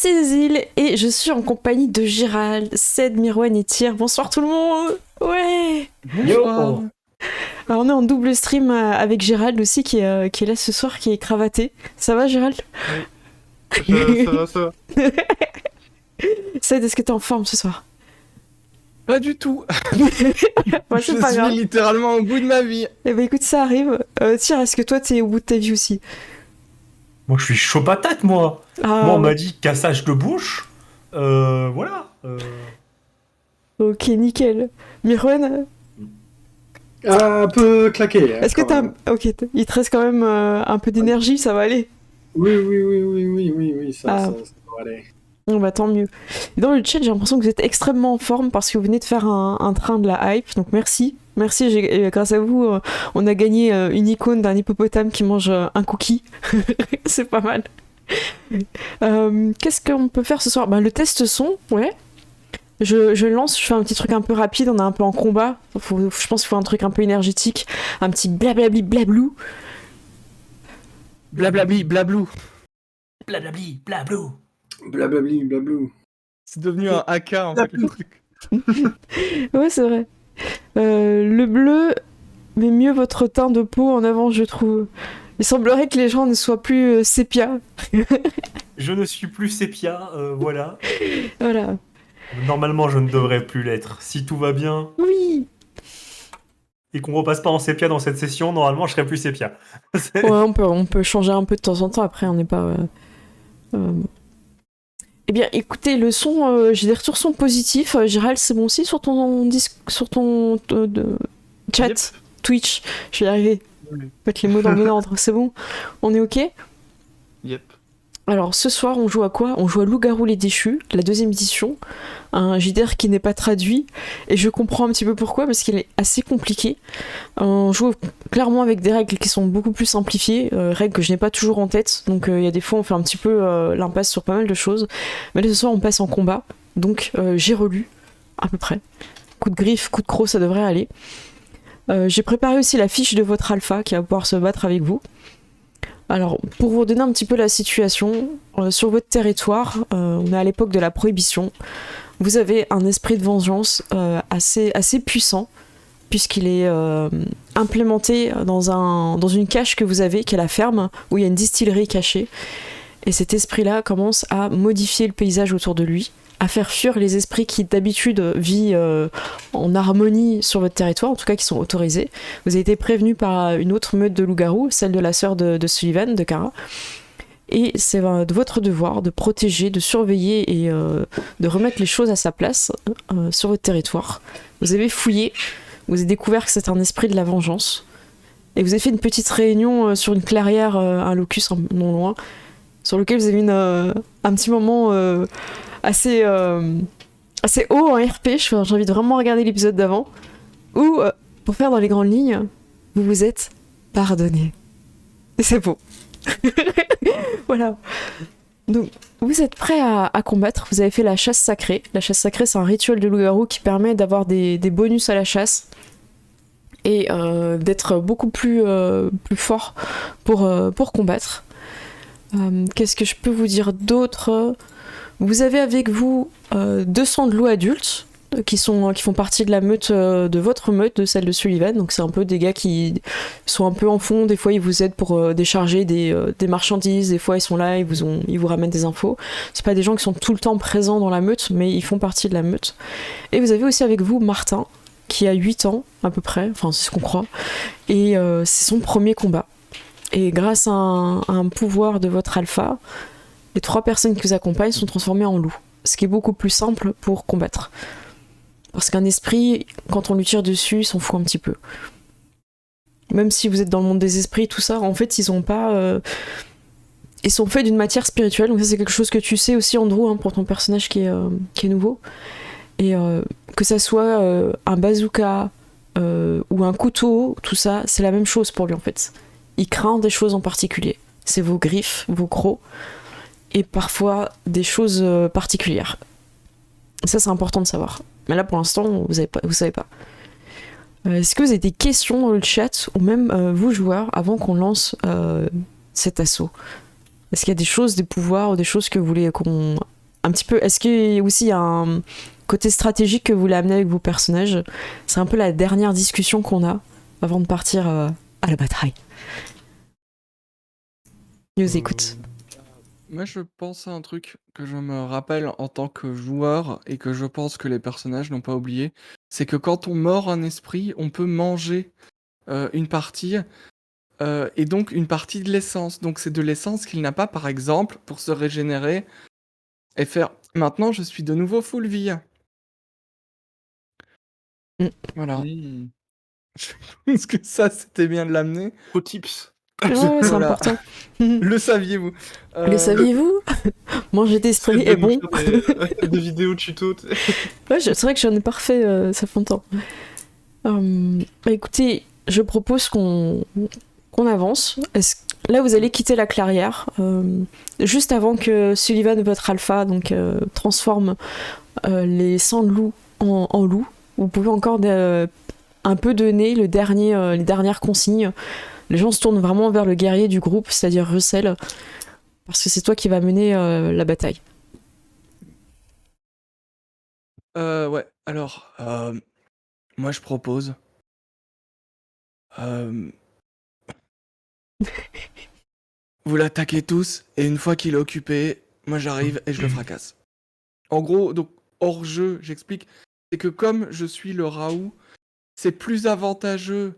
c'est Zil et je suis en compagnie de Gérald, Ced, Mirwan et Tyr. Bonsoir tout le monde. Ouais. Yo. Alors on est en double stream avec Gérald aussi qui est là ce soir, qui est cravaté. Ça va Gérald? Ça va. Ced, est-ce que t'es en forme ce soir? Pas du tout. Ouais, Je c'est pas grave. suis littéralement au bout de ma vie. Eh ben écoute, ça arrive. Tyr, est-ce que toi t'es au bout de ta vie aussi? Moi, je suis chaud patate, moi. Ah, Moi, on ouais. m'a dit cassage de bouche. Voilà. Ok, nickel. Mirwan, Un peu claqué. est-ce que quand t'as... même. Ok, il te reste quand même un peu d'énergie, ça va aller. Oui, Ah. ça va aller. Bon bah tant mieux. Et dans le chat, j'ai l'impression que vous êtes extrêmement en forme parce que vous venez de faire un train de la hype, donc merci. Merci, grâce à vous, on a gagné une icône d'un hippopotame qui mange un cookie. C'est pas mal. Qu'est-ce qu'on peut faire ce soir? Bah, le test son, ouais. Je le lance, je fais un petit truc un peu rapide, on est un peu en combat. Je pense qu'il faut un truc un peu énergétique, un petit blablabli blablou. Blablabli, blablou. Blablabli, blablou. Blablabli, blablou. C'est devenu un AK en fait le truc. Ouais, c'est vrai. Le bleu met mieux votre teint de peau en avant, je trouve. Il semblerait que les gens ne soient plus sépia. Je ne suis plus sépia, voilà. Voilà. Normalement, je ne devrais plus l'être. Si tout va bien Oui. et qu'on repasse pas en sépia dans cette session, normalement, je serai plus sépia. Ouais, on peut changer un peu de temps en temps. Après, on n'est pas. Eh bien, écoutez, le son, j'ai des retours son positifs. Gérald, c'est bon aussi sur ton chat, Yep. Twitch. Je vais y arriver. Mettre les mots dans le bon ordre. C'est bon. On est ok. Yep. Alors ce soir on joue à quoi? On joue à Loup-garou les déchus, la deuxième édition, un JDR qui n'est pas traduit, et je comprends un petit peu pourquoi, parce qu'il est assez compliqué. On joue clairement avec des règles qui sont beaucoup plus simplifiées, règles que je n'ai pas toujours en tête, donc il y a des fois on fait un petit peu l'impasse sur pas mal de choses, mais là ce soir on passe en combat, donc j'ai relu, à peu près. Coup de griffe, coup de croc, ça devrait aller. J'ai préparé aussi la fiche de votre alpha qui va pouvoir se battre avec vous. Alors, pour vous donner un petit peu la situation, sur votre territoire, on est à l'époque de la prohibition, vous avez un esprit de vengeance assez puissant, puisqu'il est implémenté dans une cache que vous avez, qui est la ferme, où il y a une distillerie cachée, et cet esprit-là commence à modifier le paysage autour de lui, à faire fuir les esprits qui d'habitude vivent en harmonie sur votre territoire, en tout cas qui sont autorisés. Vous avez été prévenu par une autre meute de loups-garous, celle de la sœur de Sullivan, de Kara. Et c'est de votre devoir de protéger, de surveiller et de remettre les choses à sa place sur votre territoire. Vous avez fouillé, vous avez découvert que c'est un esprit de la vengeance. Et vous avez fait une petite réunion sur une clairière, un locus non loin, sur lequel vous avez eu un petit moment assez haut en RP. J'invite vraiment à regarder l'épisode d'avant, où, pour faire dans les grandes lignes, vous vous êtes pardonné. Et c'est beau. Voilà. Donc, vous êtes prêts à combattre. Vous avez fait la chasse sacrée. La chasse sacrée, c'est un rituel de loup-garou qui permet d'avoir des bonus à la chasse et d'être beaucoup plus fort pour combattre. Qu'est-ce que je peux vous dire d'autre? Vous avez avec vous 200 de loups adultes qui font partie de la meute, de votre meute, de celle de Sullivan. Donc c'est un peu des gars qui sont un peu en fond. Des fois ils vous aident pour décharger des marchandises. Des fois ils sont là, ils vous ramènent des infos. C'est pas des gens qui sont tout le temps présents dans la meute, mais ils font partie de la meute. Et vous avez aussi avec vous Martin, qui a 8 ans à peu près, enfin c'est ce qu'on croit. Et c'est son premier combat. Et grâce à un pouvoir de votre alpha, les 3 personnes qui vous accompagnent sont transformées en loups. Ce qui est beaucoup plus simple pour combattre. Parce qu'un esprit, quand on lui tire dessus, il s'en fout un petit peu. Même si vous êtes dans le monde des esprits, tout ça, en fait, ils sont faits d'une matière spirituelle. Donc ça, c'est quelque chose que tu sais aussi, Andrew, hein, pour ton personnage qui est nouveau. Et que ça soit un bazooka ou un couteau, tout ça, c'est la même chose pour lui, en fait. Il craint des choses en particulier. C'est vos griffes, vos crocs, et parfois des choses particulières. Ça, c'est important de savoir. Mais là, pour l'instant, vous savez pas. Est-ce que vous avez des questions dans le chat, ou même vous, joueurs, avant qu'on lance cet assaut? Est-ce qu'il y a des choses, des pouvoirs, ou des choses que vous voulez qu'on un petit peu, est-ce qu'il y a aussi un côté stratégique que vous voulez amener avec vos personnages? C'est un peu la dernière discussion qu'on a avant de partir à la bataille. Je vous écoute. Moi, je pense à un truc que je me rappelle en tant que joueur et que je pense que les personnages n'ont pas oublié. C'est que quand on mord un esprit, on peut manger une partie et donc une partie de l'essence. Donc c'est de l'essence qu'il n'a pas, par exemple, pour se régénérer et faire maintenant je suis de nouveau full vie. Voilà. Mmh. Je pense que ça, c'était bien de l'amener. Pro tips. Ouais, c'est Voilà. important. Le saviez-vous? Le saviez-vous? Manger d'esprit Essaie est de nous bon. faire des vidéos tuto. Ouais, c'est vrai que j'en ai pas refait, ça fait longtemps. Écoutez, je propose qu'on avance. Là, vous allez quitter la clairière. Juste avant que Sullivan, votre alpha, donc, transforme les sangs de loup en loup. Vous pouvez encore un peu donner les dernières consignes. Les gens se tournent vraiment vers le guerrier du groupe, c'est-à-dire Russell, parce que c'est toi qui vas mener la bataille. Ouais, alors, moi je propose. Vous l'attaquez tous, et une fois qu'il est occupé, moi j'arrive et je le fracasse. En gros, donc, hors jeu, j'explique, c'est que comme je suis le Raoult, c'est plus avantageux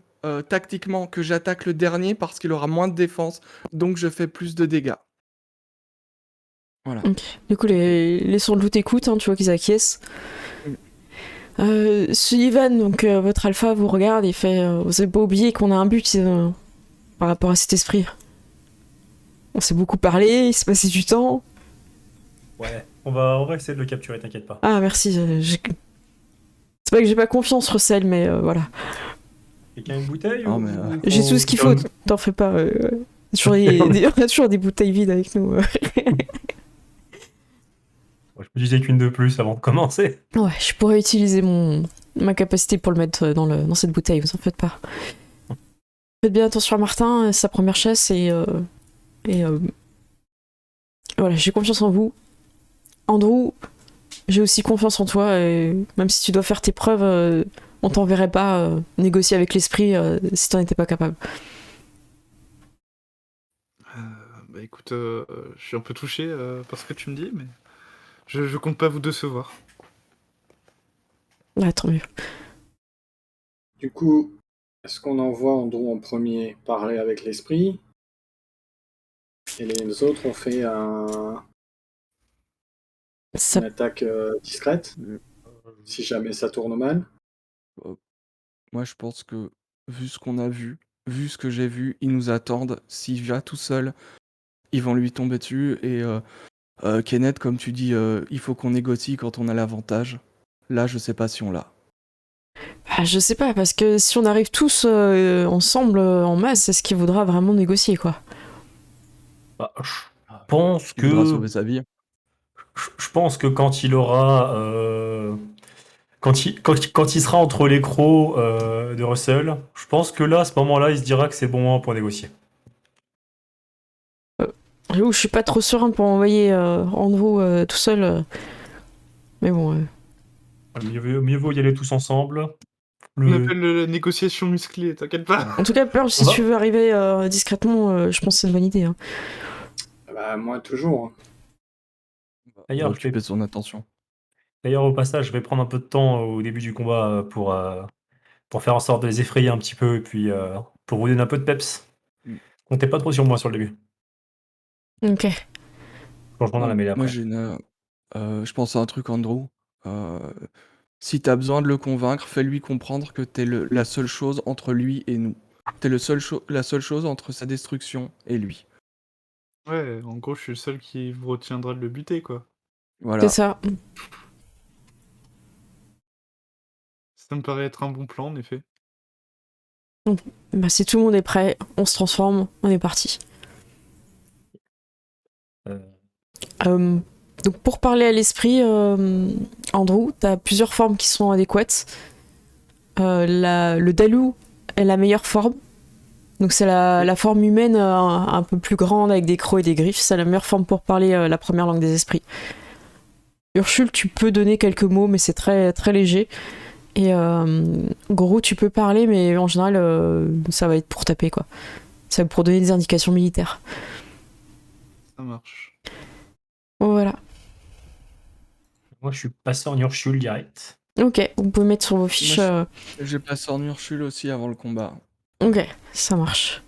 tactiquement que j'attaque le dernier parce qu'il aura moins de défense, donc je fais plus de dégâts. Voilà. Du coup, les sons de loup t'écoutent, hein, tu vois qu'ils acquiescent. Sullivan, donc votre alpha, vous regarde et fait vous avez pas oublié qu'on a un but par rapport à cet esprit. On s'est beaucoup parlé, il s'est passé du temps. Ouais, on va essayer de le capturer, t'inquiète pas. Ah, merci. C'est pas que j'ai pas confiance, Russell, mais voilà. Quelqu'un a une bouteille Non, ou... mais, J'ai tout ce qu'il faut, t'en fais pas. On a toujours des bouteilles vides avec nous. Je me disais qu'une de plus avant de commencer. Ouais, je pourrais utiliser ma capacité pour le mettre dans cette bouteille, vous en faites pas. Faites bien attention à Martin, sa première chasse, et voilà, j'ai confiance en vous. Andrew, j'ai aussi confiance en toi, et même si tu dois faire tes preuves, on t'enverrait pas négocier avec l'esprit si t'en étais pas capable. Bah écoute, je suis un peu touché par ce que tu me dis, mais je compte pas vous décevoir. Ouais, tant mieux. Du coup, est-ce qu'on envoie Andrew en premier parler avec l'esprit? Et les autres ont fait Ça- une attaque discrète, si jamais ça tourne mal. Moi je pense que, vu ce qu'on a vu ce que j'ai vu, ils nous attendent. S'il vient tout seul, ils vont lui tomber dessus. Et Kenneth, comme tu dis, il faut qu'on négocie quand on a l'avantage. Là, je sais pas si on l'a. Ah, je sais pas, parce que si on arrive tous ensemble en masse, est-ce qu'il voudra vraiment négocier, quoi? Bah, je pense Il voudra que... sauver sa vie. Je pense que quand il aura... Quand il sera entre les crocs de Russell, je pense que là, à ce moment-là, il se dira que c'est bon moment pour négocier. J'avoue, je suis pas trop serein pour envoyer Andrew tout seul. Mais bon... Mieux vaut y aller tous ensemble. On appelle la négociation musclée, t'inquiète pas. En tout cas, Pearl, si On va tu veux arriver discrètement, je pense que c'est une bonne idée. Hein. Bah, moi, toujours. D'ailleurs, Faut occuper son attention. D'ailleurs, au passage, je vais prendre un peu de temps au début du combat pour faire en sorte de les effrayer un petit peu et puis pour vous donner un peu de peps. Comptez pas trop sur moi sur le début. Ok. Changement dans la mêlée Moi, après. je pense à un truc, Andrew. Si t'as besoin de le convaincre, fais-lui comprendre que t'es la seule chose entre lui et nous. T'es la seule chose entre sa destruction et lui. Ouais, en gros, je suis le seul qui vous retiendra de le buter, quoi. Voilà. C'est ça. Ça me paraît être un bon plan, en effet. Bah, si tout le monde est prêt, on se transforme, on est parti. Donc pour parler à l'esprit, Andrew, t'as plusieurs formes qui sont adéquates. Le Dalou est la meilleure forme. Donc c'est la forme humaine un peu plus grande avec des crocs et des griffes. C'est la meilleure forme pour parler la première langue des esprits. Ursule, tu peux donner quelques mots, mais c'est très, très léger. Et Goro, tu peux parler, mais en général, ça va être pour taper, quoi. Ça va être pour donner des indications militaires. Ça marche. Voilà. Moi, je suis passé en Ursule direct. Ok, vous pouvez mettre sur vos fiches. J'ai passé en Ursule aussi avant le combat. Ok, ça marche.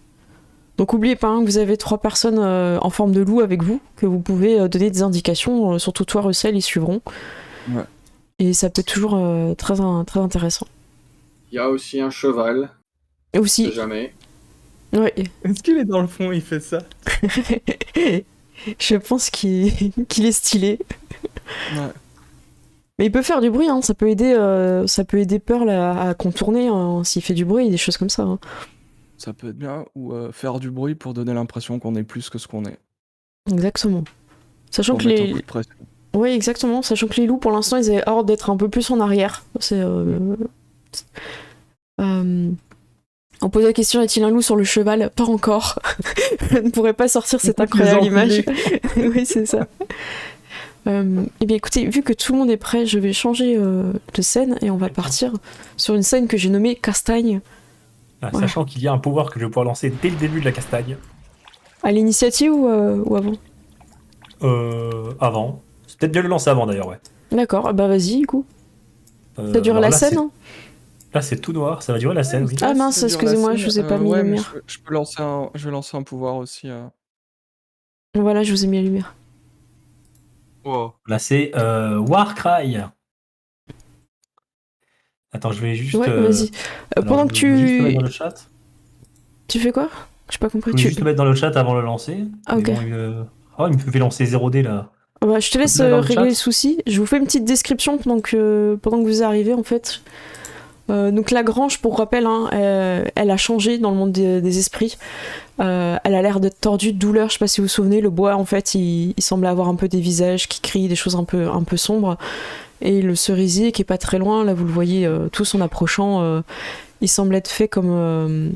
Donc oubliez pas hein, que vous avez 3 personnes en forme de loup avec vous, que vous pouvez donner des indications, surtout toi, Russell, ils suivront. Ouais. Et ça peut être toujours très intéressant. Il y a aussi un cheval, Et aussi, si jamais. ouais, Est-ce qu'il est dans le fond, il fait ça? je pense qu'il est stylé. Ouais. Mais il peut faire du bruit, hein, ça peut aider Pearl à contourner hein, s'il fait du bruit, des choses comme ça. Hein. Ça peut être bien, ou faire du bruit pour donner l'impression qu'on est plus que ce qu'on est. Exactement. Sachant Pour que mettre un les... coup de pression. Oui, exactement. Sachant que les loups, pour l'instant, ils avaient hâte d'être un peu plus en arrière. On pose la question, est-il un loup sur le cheval? Pas encore. Je ne pourrais pas sortir cette incroyable image. Oui, c'est ça. Eh bien, écoutez, vu que tout le monde est prêt, je vais changer de scène et on va partir sur une scène que j'ai nommée Castagne. Voilà. Sachant qu'il y a un pouvoir que je vais pouvoir lancer dès le début de la castagne. À l'initiative ou avant? Avant. C'est peut-être bien le lancer avant d'ailleurs, ouais. D'accord, bah vas-y, du coup. Ça dure alors la là, scène hein Là, c'est tout noir, ça va durer la scène, oui. Ah mince, Ça dure la excusez-moi, scène. je vous ai pas mis ouais, la mais lumière. je vais lancer un pouvoir aussi. Voilà, je vous ai mis la lumière. Wow. Là, c'est Warcry. Attends, je vais juste. Ouais, vas-y. alors, Pendant que je vais juste le mettre tu... dans le chat. Tu fais quoi? J'ai pas compris. Je vais juste le mettre dans le chat avant de le lancer. Ah, Mais ok. bon, il me fait lancer 0D là. Bah, je te laisse Là, dans le régler chat. le souci. Je vous fais une petite description pendant que vous arrivez en fait. Donc la grange, pour rappel, hein, elle a changé dans le monde des esprits. Elle a l'air d'être tordue de douleur. Je sais pas si vous vous souvenez, le bois en fait, il semblait avoir un peu des visages qui crient, des choses un peu sombres. Et le cerisier qui est pas très loin, là vous le voyez tous en approchant, il semble être fait comme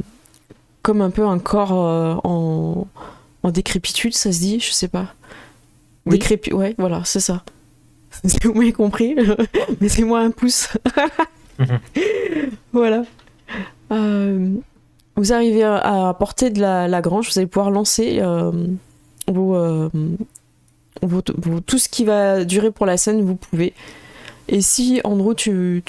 un peu un corps en décrépitude, ça se dit, je sais pas. Oui. Ouais, voilà, c'est ça. Vous m'avez compris, mettez-moi un pouce. Voilà. Vous arrivez à portée de la grange, vous allez pouvoir lancer tout ce qui va durer pour la scène, vous pouvez. Et si, Andrew, tu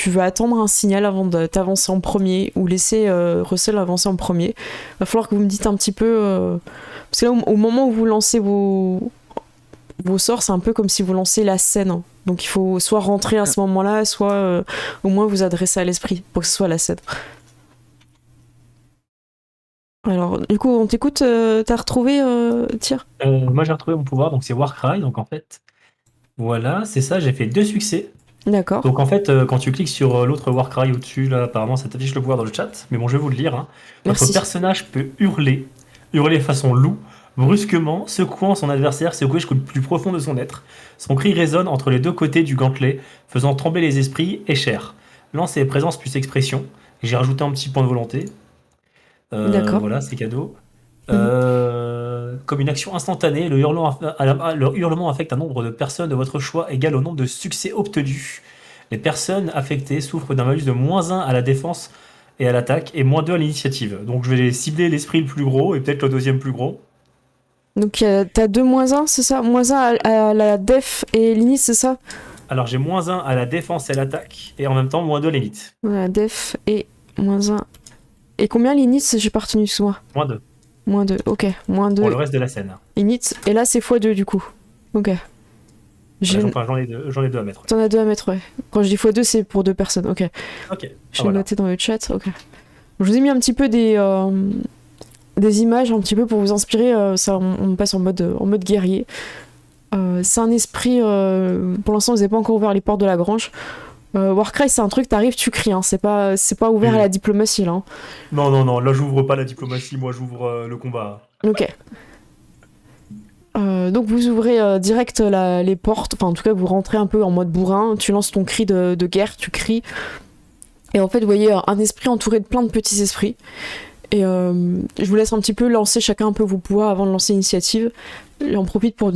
veux attendre un signal avant de t'avancer en premier ou laisser Russell avancer en premier, va falloir que vous me dites un petit peu... parce que là, au moment où vous lancez vos sorts, c'est un peu comme si vous lancez la scène. Hein. Donc il faut soit rentrer à ce moment-là, soit au moins vous adresser à l'esprit pour que ce soit la scène. Alors, du coup, on t'écoute, t'as retrouvé Tyr? Moi, j'ai retrouvé mon pouvoir, donc c'est Warcry. Donc en fait, voilà, c'est ça, j'ai fait 2 succès. D'accord. Donc en fait, quand tu cliques sur l'autre Warcry au-dessus, là, apparemment, ça t'affiche le pouvoir dans le chat. Mais bon, je vais vous le lire. Hein. Votre Merci. personnage peut hurler façon loup, brusquement, secouant son adversaire, secoué jusqu'au plus profond de son être. Son cri résonne entre les 2 côtés du gantelet, faisant trembler les esprits et chair. Lance et présence plus expression. J'ai rajouté un petit point de volonté. D'accord. Voilà, c'est cadeau. Comme une action instantanée, le hurlement affecte un nombre de personnes de votre choix égal au nombre de succès obtenus. Les personnes affectées souffrent d'un malus de -1 à la défense et à l'attaque et -2 à l'initiative. Donc je vais cibler l'esprit le plus gros et peut-être le deuxième plus gros. Donc t'as 2 -1, c'est ça? -1 à la def et l'init, c'est ça? Alors j'ai -1 à la défense et à l'attaque et en même temps -2 à l'init. Voilà, def et -1. Et combien l'init? J'ai pas retenu sous moi. -2 -2, ok. -2 pour le reste de la scène. init. Et là, c'est x2 du coup. Ok. Enfin, j'en ai 2 à mettre. T'en as 2 à mettre, ouais. Quand je dis x2, c'est pour 2 personnes, ok. Ok. Je vais voilà. noter dans le chat, ok. Je vous ai mis un petit peu des images, un petit peu pour vous inspirer. Ça, on passe en mode guerrier. C'est un esprit... pour l'instant, vous n'avez pas encore ouvert les portes de la grange. Warcry, c'est un truc, t'arrives, tu cries. Hein. C'est pas ouvert à la diplomatie, là. Hein. Non, là, j'ouvre pas la diplomatie. Moi, j'ouvre le combat. Ok. Donc vous ouvrez direct les portes, enfin en tout cas vous rentrez un peu en mode bourrin, tu lances ton cri de guerre, tu cries, et en fait vous voyez un esprit entouré de plein de petits esprits, Et je vous laisse un petit peu lancer chacun un peu vos pouvoirs avant de lancer l'initiative. J'en profite pour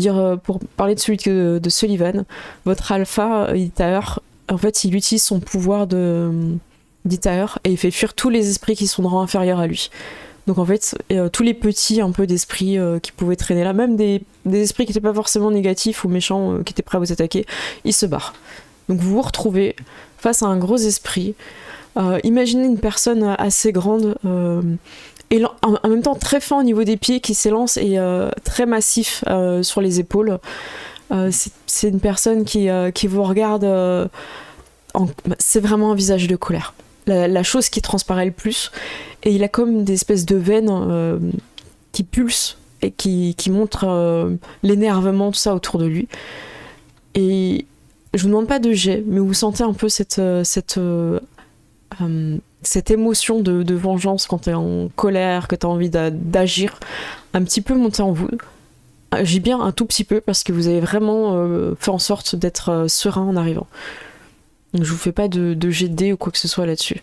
parler de celui de Sullivan. Votre alpha, Itaer, en fait, il utilise son pouvoir d'Itaer et il fait fuir tous les esprits qui sont de rang inférieur à lui. Donc en fait, tous les petits un peu d'esprits qui pouvaient traîner là, même des esprits qui n'étaient pas forcément négatifs ou méchants, qui étaient prêts à vous attaquer, ils se barrent. Donc vous vous retrouvez face à un gros esprit. Imaginez une personne assez grande et en même temps très fin au niveau des pieds qui s'élance et très massif sur les épaules. C'est une personne qui vous regarde. C'est vraiment un visage de colère. La chose qui transparaît le plus. Et il a comme des espèces de veines qui pulsent et qui montrent l'énervement, tout ça autour de lui. Et je vous demande pas de jet, mais vous sentez un peu cette émotion de vengeance quand t'es en colère, que t'as envie d'agir, un petit peu monter en vous. J'ai bien un tout petit peu parce que vous avez vraiment fait en sorte d'être serein en arrivant. Donc je vous fais pas de jet de dés ou quoi que ce soit là-dessus.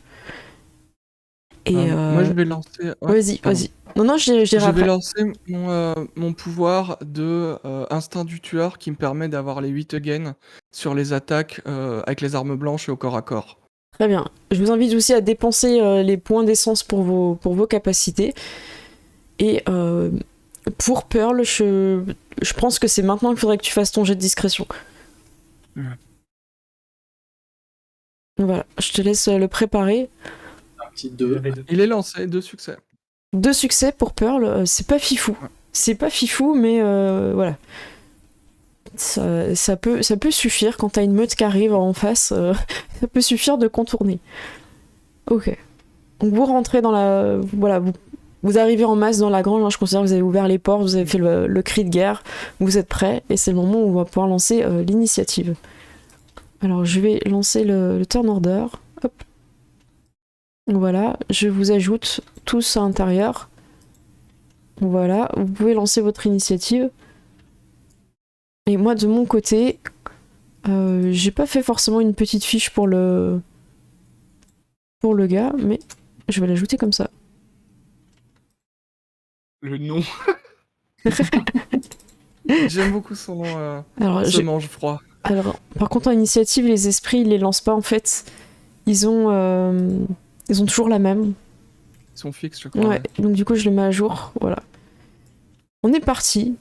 Et moi, je vais lancer. Ouais, vas-y. Non, je dirai Je vais après. lancer mon pouvoir de instinct du tueur qui me permet d'avoir les 8 again sur les attaques avec les armes blanches et au corps à corps. Très bien. Je vous invite aussi à dépenser les points d'essence pour vos capacités. Et pour Pearl, je pense que c'est maintenant qu'il faudrait que tu fasses ton jet de discrétion. Ouais. Voilà, je te laisse le préparer. Un petit 2. Il est lancé, 2 succès. 2 succès pour Pearl, c'est pas fifou. Ouais. C'est pas fifou, mais voilà. Ça peut suffire quand t'as une meute qui arrive en face, ça peut suffire de contourner. Ok. Donc vous rentrez dans la... Voilà, vous arrivez en masse dans la grange, hein, je considère que vous avez ouvert les portes, vous avez fait le cri de guerre, vous êtes prêts, et c'est le moment où on va pouvoir lancer l'initiative. Alors je vais lancer le turn order. Hop. Voilà, je vous ajoute tous à l'intérieur. Voilà, vous pouvez lancer votre initiative. Et moi de mon côté, j'ai pas fait forcément une petite fiche pour le gars, mais je vais l'ajouter comme ça. Le nom. J'aime beaucoup son nom, Alors, ce mange froid. Alors, par contre, en initiative, les esprits, ils les lancent pas en fait. Ils ont toujours la même. Ils sont fixes, je crois. Ouais, donc du coup, je le mets à jour. Voilà. On est parti.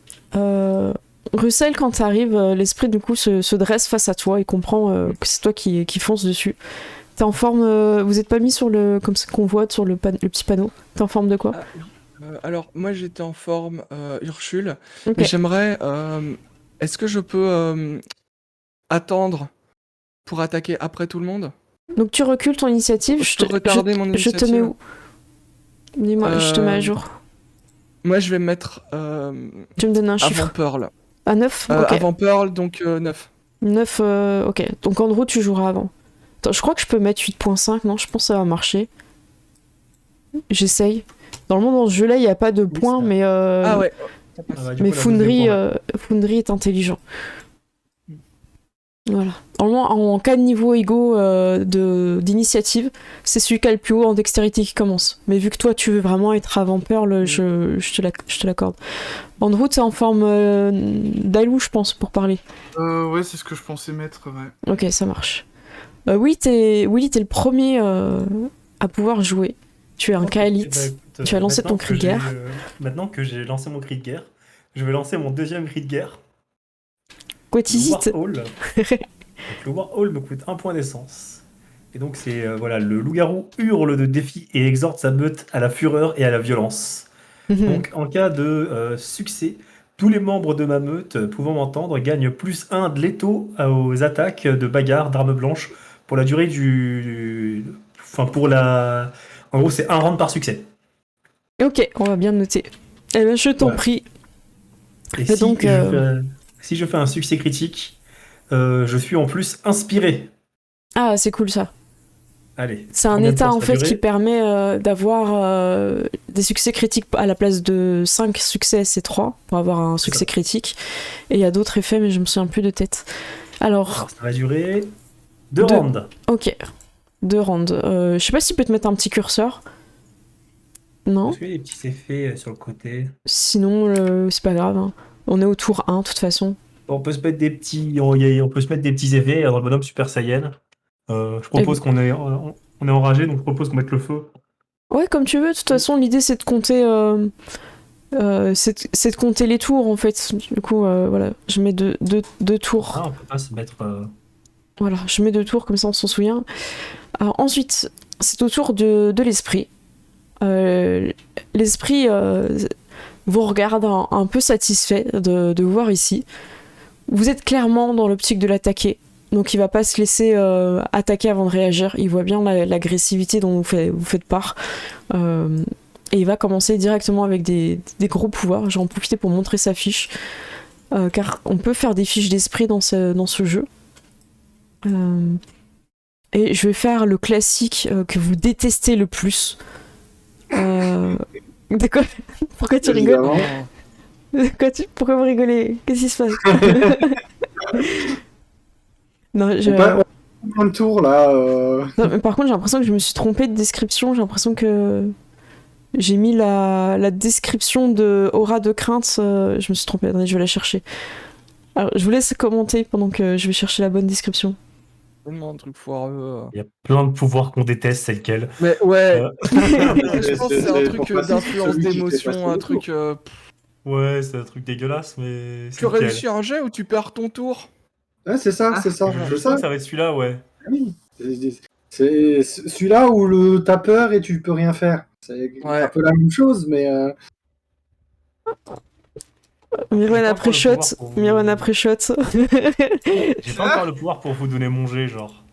Russell, quand t'arrives, l'esprit du coup se dresse face à toi et comprend que c'est toi qui fonce dessus. T'es en forme. Vous êtes pas mis sur comme ce qu'on voit sur le petit panneau. T'es en forme de quoi? Alors, moi j'étais en forme Ursule, Ok. mais j'aimerais. Est-ce que je peux attendre pour attaquer après tout le monde? Donc tu recules ton initiative. Je peux retarder mon Je te mets initiative. où? Dis-moi, je te mets à jour. Moi je vais me mettre Tu me donnes un avant chiffre. Pearl. À 9? Ok. Avant Pearl, donc 9. 9, ok. Donc Andrew, tu joueras avant. Attends, je crois que je peux mettre 8.5, non? Je pense que ça va marcher. J'essaye. Normalement, dans ce jeu-là, il n'y a pas de points, ça- mais, Ah ouais. mais Foundry est intelligent. Voilà. Normalement, en cas de niveau égaux d'initiative, c'est celui qui a le plus haut en dextérité qui commence. Mais vu que toi, tu veux vraiment être avant Pearl, je te l'accorde. Andrew, t'es en forme d'Alou, je pense, pour parler. Ouais, c'est ce que je pensais mettre, ouais. Ok, ça marche. Willy, t'es le premier à pouvoir jouer. Tu es un Kaelit. Tu as lancé ton cri de guerre. Maintenant que j'ai lancé mon cri de guerre, je vais lancer mon deuxième cri de guerre. What Le is it? Warhol. Donc, le Warhol me coûte 1 point d'essence. Et donc c'est voilà, le loup-garou hurle de défi et exhorte sa meute à la fureur et à la violence. Donc en cas de succès, tous les membres de ma meute pouvant m'entendre gagnent +1 de létaux aux attaques de bagarre d'armes blanches pour la durée Enfin pour la... En gros c'est 1 round par succès. Ok, on va bien noter. Eh ben, je t'en Ouais. prie. Et Et donc, si je fais un succès critique, je suis en plus inspiré. Ah, c'est cool ça. Allez. C'est un combien de état temps en ça fait va qui durer permet d'avoir des succès critiques à la place de 5 succès, c'est 3 pour avoir un C'est succès ça. critique. Et il y a d'autres effets, mais je me souviens plus de tête. Alors, Alors, ça va durer 2 Deux. rounds. ok. 2 rounds. Je sais pas s'il peut te mettre un petit curseur. Non. Est-ce qu'il y a des petits effets sur le côté? Sinon, c'est pas grave, hein. On est au tour 1, de toute façon. On peut se mettre des petits, on peut se mettre des petits effets dans le bonhomme Super Saiyan. Je propose qu'on est, on est enragé, donc je propose qu'on mette le feu. Ouais, comme tu veux. De toute façon, l'idée, c'est de compter... c'est de compter les tours, en fait. Du coup, voilà. Je mets deux tours. Ah, on peut pas se mettre... Voilà, je mets 2 tours, comme ça, on s'en souvient. Alors, ensuite, c'est au tour de l'esprit. L'esprit vous regarde un peu satisfait de vous voir ici. Vous êtes clairement dans l'optique de l'attaquer, donc il va pas se laisser attaquer avant de réagir. Il voit bien l'agressivité dont vous faites part, et il va commencer directement avec des gros pouvoirs. Je vais en profiter pour montrer sa fiche, car on peut faire des fiches d'esprit dans ce jeu. Et je vais faire le classique que vous détestez le plus. De quoi? Pourquoi tu rigoles? Pourquoi vous rigolez? Qu'est-ce qui se passe? Non, On prend le tour là. Non, mais par contre, j'ai l'impression que je me suis trompée de description. J'ai l'impression que j'ai mis la description de aura de crainte. Je me suis trompée. Attendez, je vais la chercher. Alors, je vous laisse commenter pendant que je vais chercher la bonne description. Tellement un truc foireux. Il y a plein de pouvoirs qu'on déteste, c'est lequel? Mais ouais, Euh, je pense que c'est un c'est truc pour passer d'influence celui qui fait d'émotion, passer un le truc. Ouais, c'est un truc dégueulasse, mais c'est Tu lequel? réussis un jet ou tu perds ton tour? Ouais, c'est ça, c'est ça. Je C'est sens ça. que ça va être celui-là, ouais. Oui. C'est celui-là où t'as peur et tu peux rien faire. C'est Ouais. un peu la même chose, mais Mirwen J'ai pas après encore le shot. pouvoir pour vous- Mirwen après shot. J'ai pas encore le pouvoir pour vous donner mon jet, genre.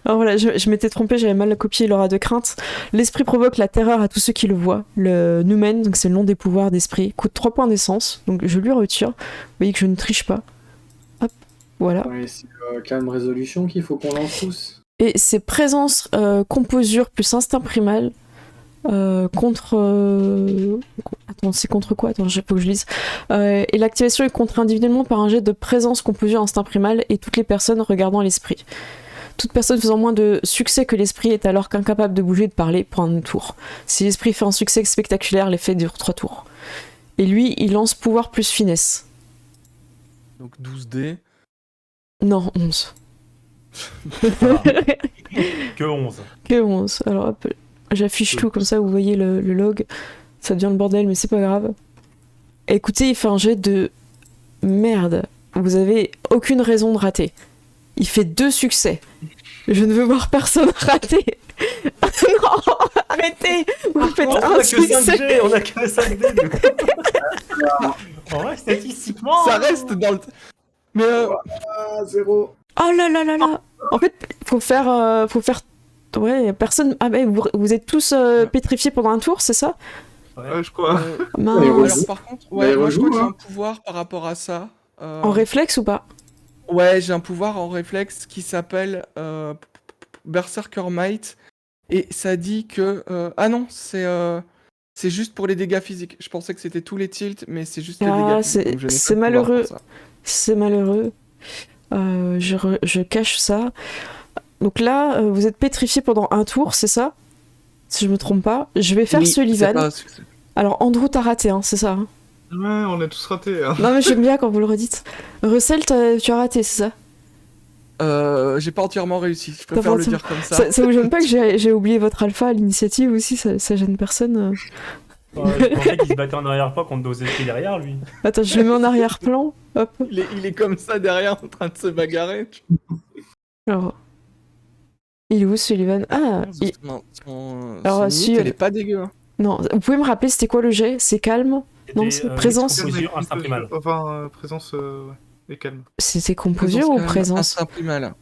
Alors voilà, je m'étais trompée, j'avais mal copié l'aura de crainte. L'esprit provoque la terreur à tous ceux qui le voient. Le Numen, donc c'est le nom des pouvoirs d'esprit, coûte 3 points d'essence, donc je lui retire. Vous voyez que je ne triche pas. Hop, voilà. ouais, c'est calme résolution qu'il faut qu'on lance tous. Et c'est présence, composure plus instinct primal contre... Attends, c'est contre quoi? Attends, faut que je lise. Et l'activation est contre individuellement par un jet de présence, composure, instinct primal et toutes les personnes regardant l'esprit. Toute personne faisant moins de succès que l'esprit est alors qu'incapable de bouger et de parler pour un tour. Si l'esprit fait un succès spectaculaire, l'effet dure 3 tours. Et lui, il lance pouvoir plus finesse. Donc 12 dés. Non, 11. Voilà. Que 11. Que 11. Alors hop, j'affiche tout comme ça, vous voyez le log. Ça devient le bordel, mais c'est pas grave. Écoutez, il fait un jet de merde. Vous avez aucune raison de rater. Il fait 2 succès. Je ne veux voir personne rater. Non, arrêtez. Vous faites On un a que succès. 5G, on a que 5D. En vrai, statistiquement... Ça reste dans le. Mais Ah, 0. Oh là là là là. En fait, faut faire... Ouais, personne... Ah bah, vous êtes tous pétrifiés pendant un tour, c'est ça? Ouais, je crois. Mince. Et alors rejoue. par contre, Mais ouais, moi je crois rejoue, que j'ai hein. un pouvoir par rapport à ça. En réflexe ou pas? Ouais, j'ai un pouvoir en réflexe qui s'appelle Berserker Might. Et ça dit que... Ah non, c'est juste pour les dégâts physiques. Je pensais que c'était tous les tilts, mais c'est juste les Ah, dégâts physiques. donc je n'ai pas c'est de pouvoir malheureux. pour ça. C'est malheureux. Je cache ça. Donc là, vous êtes pétrifié pendant un tour, c'est ça? Si je me trompe pas. Je vais faire Oui, c'est Sullivan. pas un succès. Alors, Andrew, t'as raté, hein, c'est ça? Hein. Ouais, on a tous raté. Hein. Non, mais j'aime bien quand vous le redites. Russell, tu as raté, c'est ça? J'ai pas entièrement réussi. Je T'as préfère pas le enti- dire comme ça. Ça vous gêne pas que j'ai oublié votre alpha à l'initiative aussi? Ça gêne personne? Je pensais qu'il se battait en arrière-plan contre nos esprits derrière, lui. Attends, je le mets en arrière-plan. Hop. Il est comme ça derrière en train de se bagarrer. Alors. Il est où, Sullivan? Ah, Alors, Alors, si, elle est pas dégueu. Hein. non. Vous pouvez me rappeler, c'était quoi le jet? C'est calme? Non, C'était, c'est présence. composure, instinct primal. Enfin, présence ouais, et calme. C'était composure ou présence? Instinct primal.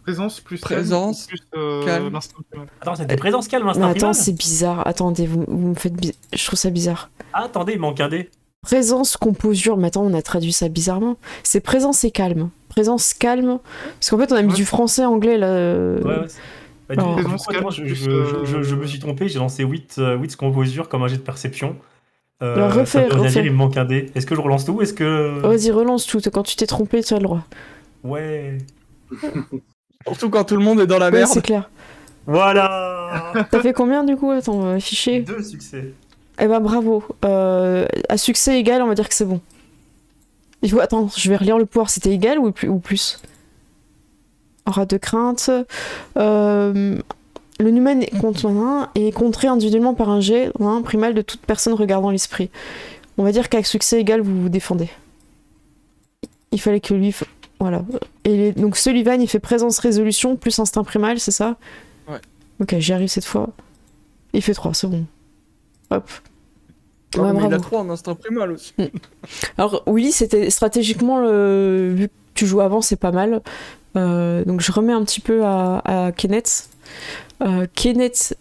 Présence plus Présence, calme, plus calme. l'instinct primal. Attends, c'était présence calme, instinct Mais attends, primal? c'est bizarre. Attendez, vous me faites... Je trouve ça bizarre. Ah, attendez, il manque un dé. Présence, composure, mais attends, on a traduit ça bizarrement. C'est présence et calme. Présence, calme. Parce qu'en fait, on a mis Ouais. du français, anglais, là. Ouais. Bah, Alors, du coup, présence calme, moi, plus, je me suis trompé, j'ai lancé 8 composures comme un jet de perception. Alors, Ça veut rien refais. dire, il me manque un dé. Est-ce que je relance tout? Est-ce que... Vas-y, relance tout. Quand tu t'es trompé, tu as le droit. Ouais. Surtout quand tout le monde est dans la Ouais, merde. c'est clair. Voilà. T'as fait combien du coup? Attends, on va afficher. 2 succès. Eh ben bravo. À succès égal, on va dire que c'est bon. Il faut... Attends, je vais relire le pouvoir. C'était égal ou plus? Aura de crainte. Le numen contre un est contré individuellement par un jet primal de toute personne regardant l'esprit. On va dire qu'avec succès égal, vous vous défendez. Il fallait que lui... Voilà. Et donc Sullivan, il fait présence résolution plus instinct primal, c'est ça? Ouais. Ok, j'y arrive cette fois. Il fait 3, c'est bon. Hop. Non, Ouais, mais il a bravo. 3 en instinct primal aussi. Alors Willy, c'était stratégiquement, vu que tu joues avant, c'est pas mal. Donc je remets un petit peu à Kenneth. Kenneth,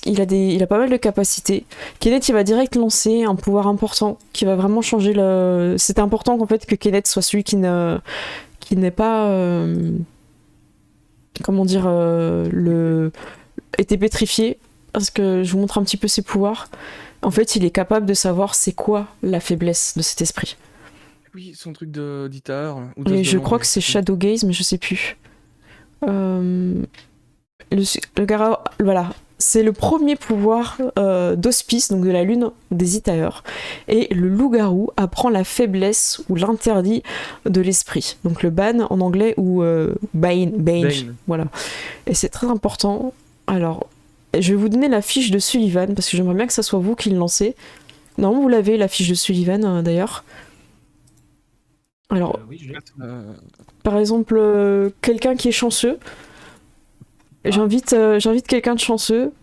il a pas mal de capacités. Kenneth, il va direct lancer un pouvoir important qui va vraiment changer le... C'était important qu'en fait que Kenneth soit celui qui n'est pas... comment dire... était pétrifié. Parce que je vous montre un petit peu ses pouvoirs. En fait, il est capable de savoir c'est quoi la faiblesse de cet esprit. Oui, son truc d'éditeur. Et je crois que c'est Shadow Gaze, mais je sais plus. Voilà. C'est le premier pouvoir d'Hospice, donc de la lune des Itaeurs. Et le loup-garou apprend la faiblesse ou l'interdit de l'esprit. Donc le ban en anglais ou Bane. Voilà. Et c'est très important. Alors, je vais vous donner la fiche de Sullivan, parce que j'aimerais bien que ça soit vous qui le lancez. Normalement, vous l'avez, la fiche de Sullivan, d'ailleurs. Alors, Oui, je l'ai. par exemple, quelqu'un qui est chanceux. J'invite quelqu'un de chanceux.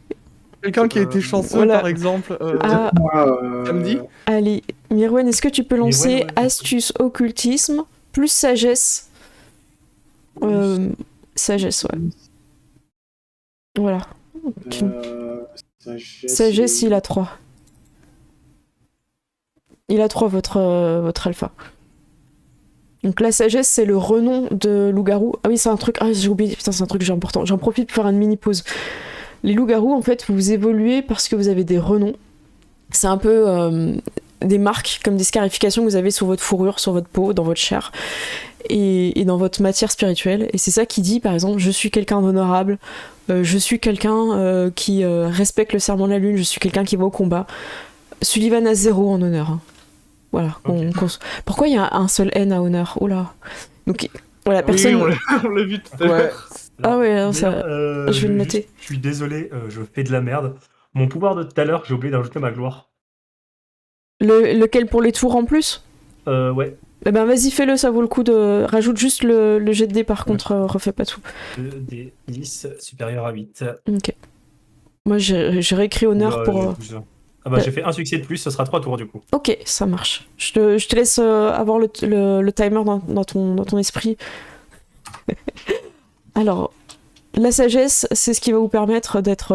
Quelqu'un qui a été chanceux, voilà. par exemple. Ah, Samedi. allez, Mirwen, est-ce que tu peux lancer Mirwen, ouais. astuce, occultisme, plus sagesse? Sagesse, ouais. Voilà. Sagesse, il a 3. Il a 3, votre alpha. Donc la sagesse, c'est le renom de loup-garou. Ah oui, c'est un truc... Ah, j'ai oublié. Putain, c'est un truc important. J'en profite pour faire une mini-pause. Les loups-garous, en fait, vous évoluez parce que vous avez des renoms. C'est un peu des marques, comme des scarifications que vous avez sur votre fourrure, sur votre peau, dans votre chair, et dans votre matière spirituelle. Et c'est ça qui dit, par exemple, je suis quelqu'un d'honorable, je suis quelqu'un qui respecte le serment de la lune, je suis quelqu'un qui va au combat. Sullivan a 0 en honneur. Hein. Voilà. Okay. Pourquoi il y a un seul N à honneur? Oula. Donc, voilà, personne... Oui, on l'a vu tout à l'heure. Ah ouais, non, ça... D'ailleurs, je vais le noter. Je suis désolé, je fais de la merde. Mon pouvoir de tout à l'heure, j'ai oublié d'ajouter ma gloire. Lequel pour les tours en plus? Ouais. Eh ben vas-y, fais-le, ça vaut le coup de... Rajoute juste le jet de dés, par contre, refais pas tout. 2d10 supérieur à 8. Ok. Moi, j'ai réécrit honneur pour... Ah bah j'ai fait un succès de plus, ce sera 3 tours du coup. Ok, ça marche. Je te laisse avoir le timer dans ton esprit. Alors, la sagesse, c'est ce qui va vous permettre d'être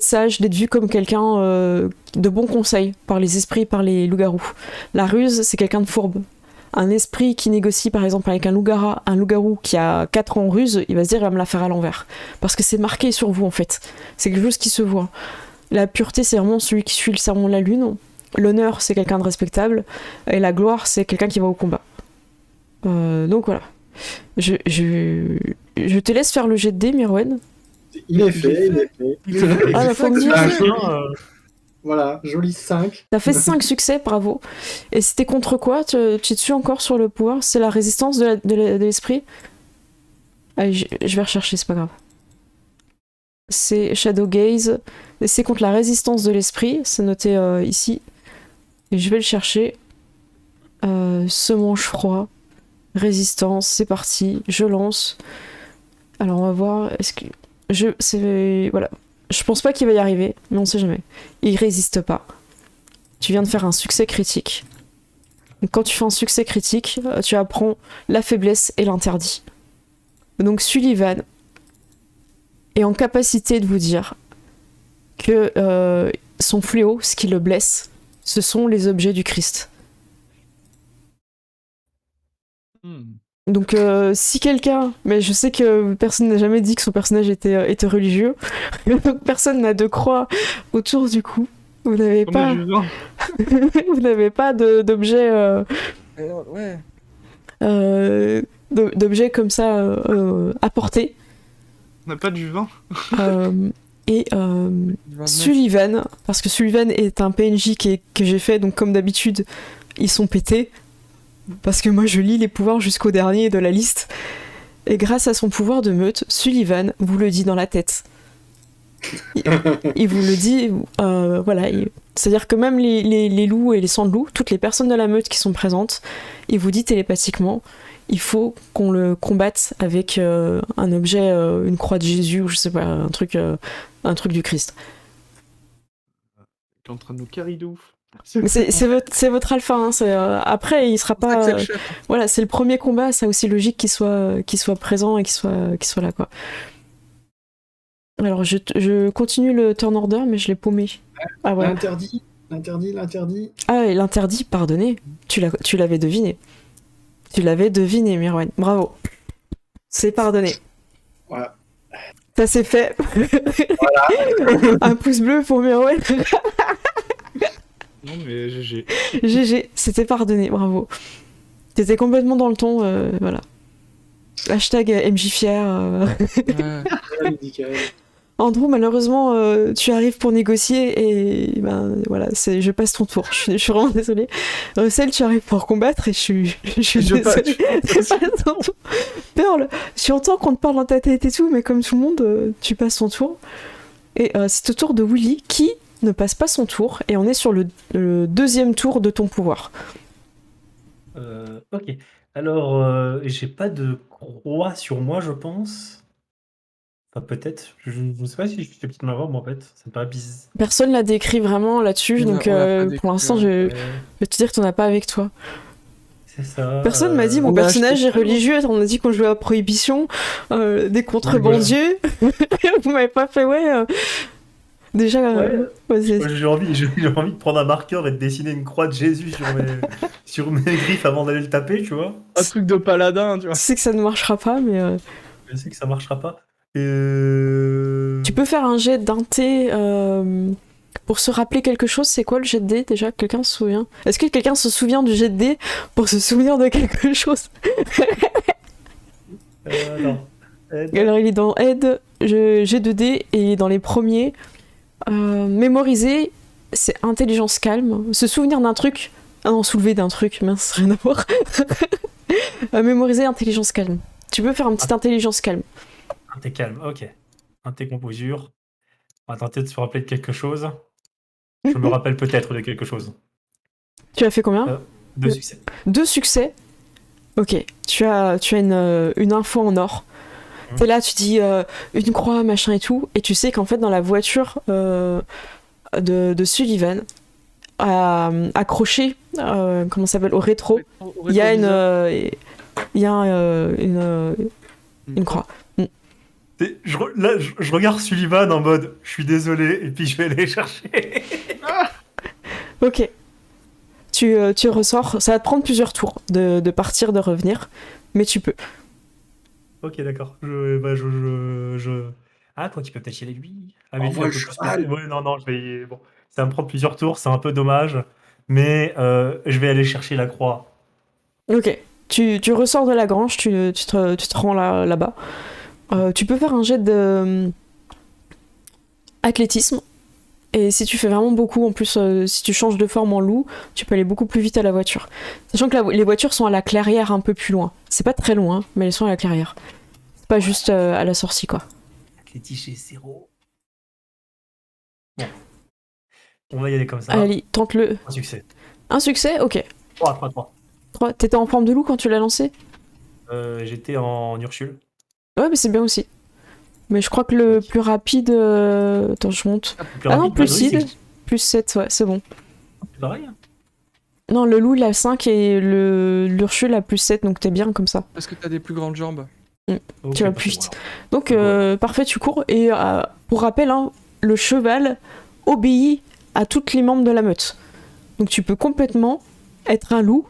sage, d'être vu comme quelqu'un de bon conseil par les esprits, par les loups-garous. La ruse, c'est quelqu'un de fourbe. Un esprit qui négocie par exemple avec un loup-garou qui a 4 ans en ruse, il va se dire il va me la faire à l'envers. Parce que c'est marqué sur vous en fait. C'est quelque chose qui se voit. La pureté, c'est vraiment celui qui suit le serment de la lune. L'honneur, c'est quelqu'un de respectable. Et la gloire, c'est quelqu'un qui va au combat. Donc voilà. Je te laisse faire le jet de dés, Mirwen. Il est fait. Ah, bah, faut me dire. Voilà, joli 5. T'as fait 5 succès, bravo. Et c'était contre quoi? Tu es dessus encore sur le pouvoir? C'est la résistance de l'esprit? Allez, je vais rechercher, c'est pas grave. C'est Shadow Gaze. C'est contre la résistance de l'esprit. C'est noté ici. Et je vais le chercher. Semonche froid. Résistance, c'est parti. Je lance. Alors on va voir. Est-ce que... Voilà. Je pense pas qu'il va y arriver, mais on sait jamais. Il résiste pas. Tu viens de faire un succès critique. Donc, quand tu fais un succès critique, tu apprends la faiblesse et l'interdit. Donc Sullivan est en capacité de vous dire que son fléau, ce qui le blesse, ce sont les objets du Christ. Donc si quelqu'un, mais je sais que personne n'a jamais dit que son personnage était religieux, donc personne n'a de croix autour du cou. Vous n'avez pas, vous n'avez pas d'objet, Ouais. d'objet comme ça à porter. On n'a pas du vin? Et Du 29. Sullivan, parce que Sullivan est un PNJ que j'ai fait, donc comme d'habitude, ils sont pétés. Parce que moi je lis les pouvoirs jusqu'au dernier de la liste. Et grâce à son pouvoir de meute, Sullivan vous le dit dans la tête. Il vous le dit, voilà. C'est-à-dire que même les loups et les sans-loups, toutes les personnes de la meute qui sont présentes, il vous dit télépathiquement, il faut qu'on le combatte avec un objet, une croix de Jésus ou je sais pas, un truc du Christ. T'es en train de nous carrer de ouf. Mais c'est votre alpha, hein, après il sera C'est ça que pas. c'est le chef. Voilà, c'est le premier combat, c'est aussi logique qu'il soit présent et qu'il soit là, quoi. Alors je continue le turn order, mais je l'ai paumé. Ah ouais. L'interdit. Ah, et l'interdit, pardonnez, tu l'avais deviné. Tu l'avais deviné, Mirwan. Bravo. C'est pardonné. Voilà. Ça c'est fait. Un pouce bleu pour Mirwan. Non, mais GG. GG, c'était pardonné, bravo. T'étais complètement dans le ton, voilà. Hashtag MJFier. Ouais. Allez, Michael. Andrew, malheureusement, tu arrives pour négocier et ben voilà, je passe ton tour. Je suis vraiment désolée. Russell, tu arrives pour combattre et je suis désolée. Tu passes ton tour. Pearl, tu entends qu'on te parle dans ta tête et tout, mais comme tout le monde, tu passes ton tour. Et c'est au tour de Willy qui ne passe pas son tour et on est sur le deuxième tour de ton pouvoir. Ok. Alors, j'ai pas de croix sur moi, je pense. Enfin, peut-être. Je ne sais pas si je suis petite main moi en fait. Ça me paraît bizarre. Personne l'a décrit vraiment là-dessus, On a- donc on l'a pas pour décrit, l'instant, ouais. je vais te dire que t'en as pas avec toi. C'est ça. Personne m'a dit mon on a personnage acheté est ça, religieux, on a dit qu'on jouait à Prohibition, des contrebandiers. Vous m'avez pas fait, ouais. Déjà, ouais, Moi, j'ai envie de prendre un marqueur et de dessiner une croix de Jésus sur mes griffes avant d'aller le taper, tu vois. Un truc de paladin, tu je vois. sais que ça ne marchera pas, mais Je sais que ça marchera pas. tu peux faire un jet d'inté pour se rappeler quelque chose. C'est quoi le jet de dé déjà? Quelqu'un se souvient? Est-ce que quelqu'un se souvient du jet de dé pour se souvenir de quelque chose? Non. Alors il est dans aide, jet de dé, et il est dans les premiers. Mémoriser, c'est intelligence calme. Se souvenir d'un truc. Ah non, soulever d'un truc, mince, rien à voir. Mémoriser, intelligence calme. Tu peux faire un petit intelligence calme. Un thé calme, ok. Un thé composure. On va tenter de se rappeler de quelque chose. Je me rappelle peut-être de quelque chose. Tu as fait combien? 2 succès. 2 succès. Ok, tu as une info en or. T'es là, tu dis une croix, machin et tout, et tu sais qu'en fait dans la voiture de Sullivan, accroché, comment ça s'appelle, au rétro, il y a une croix. Je regarde Sullivan en mode je suis désolé et puis je vais aller chercher. Ok. Tu ressors, ça va te prendre plusieurs tours de partir, de revenir, mais tu peux. Ok, d'accord. Ah, quoi qu'il peut peut-être y aller lui. Ah, mais lui, Envoie un le peu plus cheval. Ouais, non, je vais. Bon, ça va me prendre plusieurs tours, c'est un peu dommage. Mais je vais aller chercher la croix. Ok. Tu ressors de la grange, tu te rends là-bas. Tu peux faire un jet de athlétisme. Et si tu fais vraiment beaucoup, en plus, si tu changes de forme en loup, tu peux aller beaucoup plus vite à la voiture. Sachant que les voitures sont à la clairière un peu plus loin. C'est pas très loin, mais elles sont à la clairière. C'est pas juste à la sortie, quoi. Athlétique 0. Bon. On va y aller comme ça. Allez, tente-le. Un succès. Un succès? Ok. 3. T'étais en forme de loup quand tu l'as lancé? J'étais en Ursule. Ouais, mais c'est bien aussi. Mais je crois que le plus rapide... Attends, je monte. Ah non, plus Madrid, 6, plus 7, ouais, c'est bon. c'est pareil. Non, le loup, il a 5 et l'Ursule a plus 7, donc t'es bien comme ça. Parce que t'as des plus grandes jambes. Ok, Tu vas bah, plus c'est vite. bon. Donc, parfait, tu cours. Et pour rappel, hein, le cheval obéit à tous les membres de la meute. Donc tu peux complètement être un loup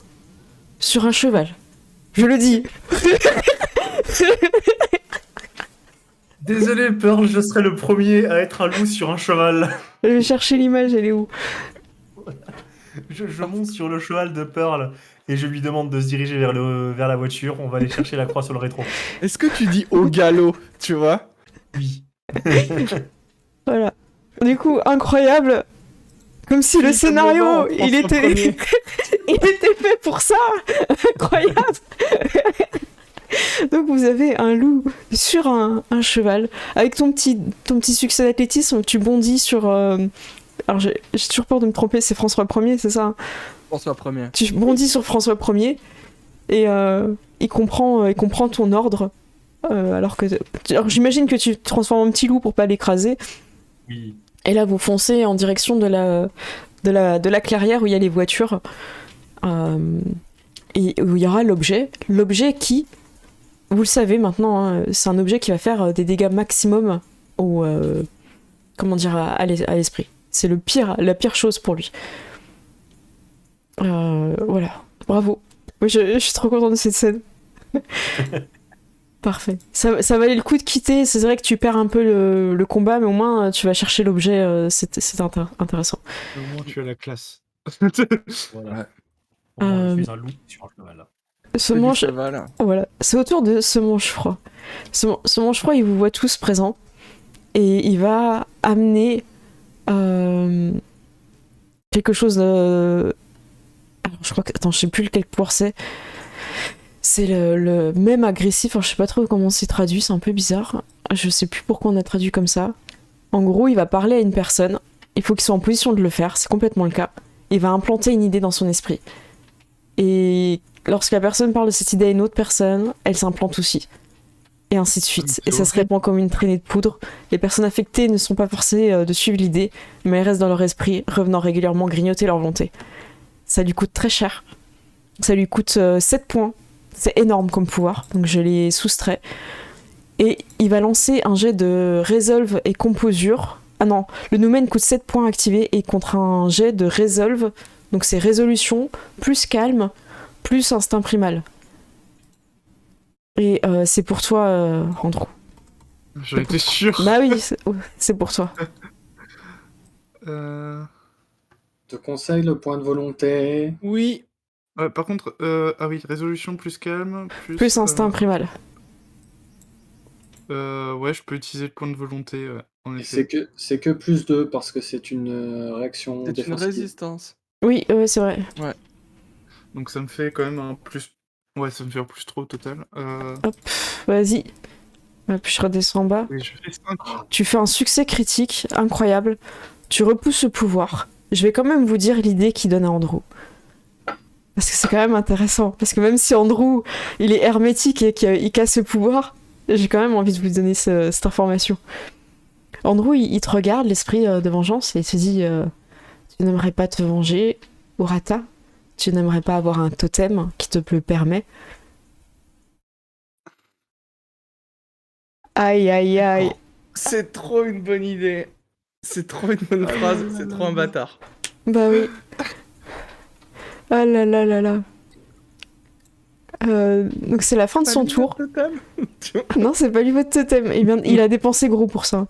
sur un cheval. Je le dis. Désolé, Pearl, je serai le premier à être un loup sur un cheval. Je vais chercher l'image, elle est où? Je monte sur le cheval de Pearl et je lui demande de se diriger vers la voiture. On va aller chercher la croix sur le rétro. Est-ce que tu dis au galop, tu vois? Oui. Voilà. Du coup, incroyable. Comme si le Philippe scénario, Lebrun, il François était... Ier. il était fait pour ça. Incroyable. Donc vous avez un loup sur un cheval. Avec ton petit succès d'athlétisme, tu bondis sur... Alors j'ai toujours peur de me tromper, c'est François Ier, c'est ça? François Ier. Tu bondis sur François Ier et il comprend ton ordre. Alors que... Alors, j'imagine que tu te transformes en petit loup pour pas l'écraser. Oui. Et là, vous foncez en direction de la clairière où il y a les voitures. Et où il y aura l'objet. L'objet qui, vous le savez maintenant, hein, c'est un objet qui va faire des dégâts maximum au, comment dire, à l'esprit. C'est la pire chose pour lui. Voilà. Bravo. Moi, je suis trop contente de cette scène. Parfait. Ça valait le coup de quitter. C'est vrai que tu perds un peu le combat, mais au moins tu vas chercher l'objet. C'est intéressant. Au moins, tu as la classe. Voilà. Ouais. Au moins, je Euh, suis un loup sur un cheval. Ce C'est du manche, cheval. voilà. C'est autour de ce manche-froid. Ce manche-froid, il vous voit tous présents. Et il va amener quelque chose de... Alors, je crois que... Attends, je sais plus lequel pouvoir c'est. C'est le même agressif. Alors, je sais pas trop comment c'est traduit, c'est un peu bizarre. Je sais plus pourquoi on a traduit comme ça. En gros, il va parler à une personne. Il faut qu'il soit en position de le faire, c'est complètement le cas. Il va implanter une idée dans son esprit. Et lorsque la personne parle de cette idée à une autre personne, elle s'implante aussi. Et ainsi de suite. C'est Et ça se horrible. répand comme une traînée de poudre. Les personnes affectées ne sont pas forcées de suivre l'idée, mais elles restent dans leur esprit, revenant régulièrement grignoter leur volonté. Ça lui coûte très cher. Ça lui coûte 7 points. C'est énorme comme pouvoir, donc je l'ai soustrait. Et il va lancer un jet de Resolve et Composure. Ah non, le Noumen coûte 7 points activés et contre un jet de Resolve, donc c'est résolution, plus calme, plus instinct primal. Et c'est pour toi, Andrew. J'en étais sûr. Bah oui, c'est pour toi. Euh, Je te conseille le point de volonté. Oui. ouais, par contre, ah oui, résolution plus calme, Plus instinct primal. ouais, je peux utiliser le point de volonté, ouais, en Et effet. c'est que plus 2 parce que c'est une réaction C'est une défensive. résistance. Oui, c'est vrai. Donc ça me fait quand même un plus... Ouais, ça me fait un plus 3 au total. Hop, vas-y. Hop, je redescends en bas. Oui, je fais 5. Tu fais un succès critique incroyable. Tu repousses le pouvoir. Je vais quand même vous dire l'idée qu'il donne à Andrew. Parce que c'est quand même intéressant. Parce que même si Andrew, il est hermétique et qu'il casse le pouvoir, j'ai quand même envie de vous donner cette information. Andrew, il te regarde, l'esprit de vengeance, et il te dit tu n'aimerais pas te venger, Urata. Tu n'aimerais pas avoir un totem qui te le permet. Aïe, aïe, aïe. C'est trop une bonne idée. C'est trop une bonne phrase. C'est trop un bâtard. Bah oui. Ah là là là là. Donc c'est la fin de son tour. Non, c'est pas lui votre totem. Il a dépensé gros pour ça.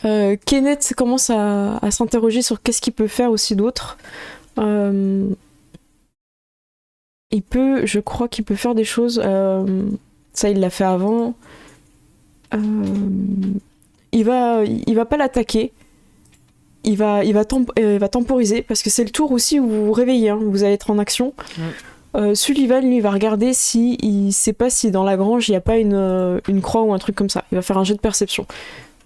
Kenneth commence à s'interroger sur qu'est-ce qu'il peut faire aussi d'autre. Je crois qu'il peut faire des choses. Ça, il l'a fait avant. Il va pas l'attaquer. Il va temporiser parce que c'est le tour aussi où vous vous réveillez. Hein, vous allez être en action. Sullivan, lui, va regarder il sait pas si dans la grange il n'y a pas une croix ou un truc comme ça. Il va faire un jet de perception.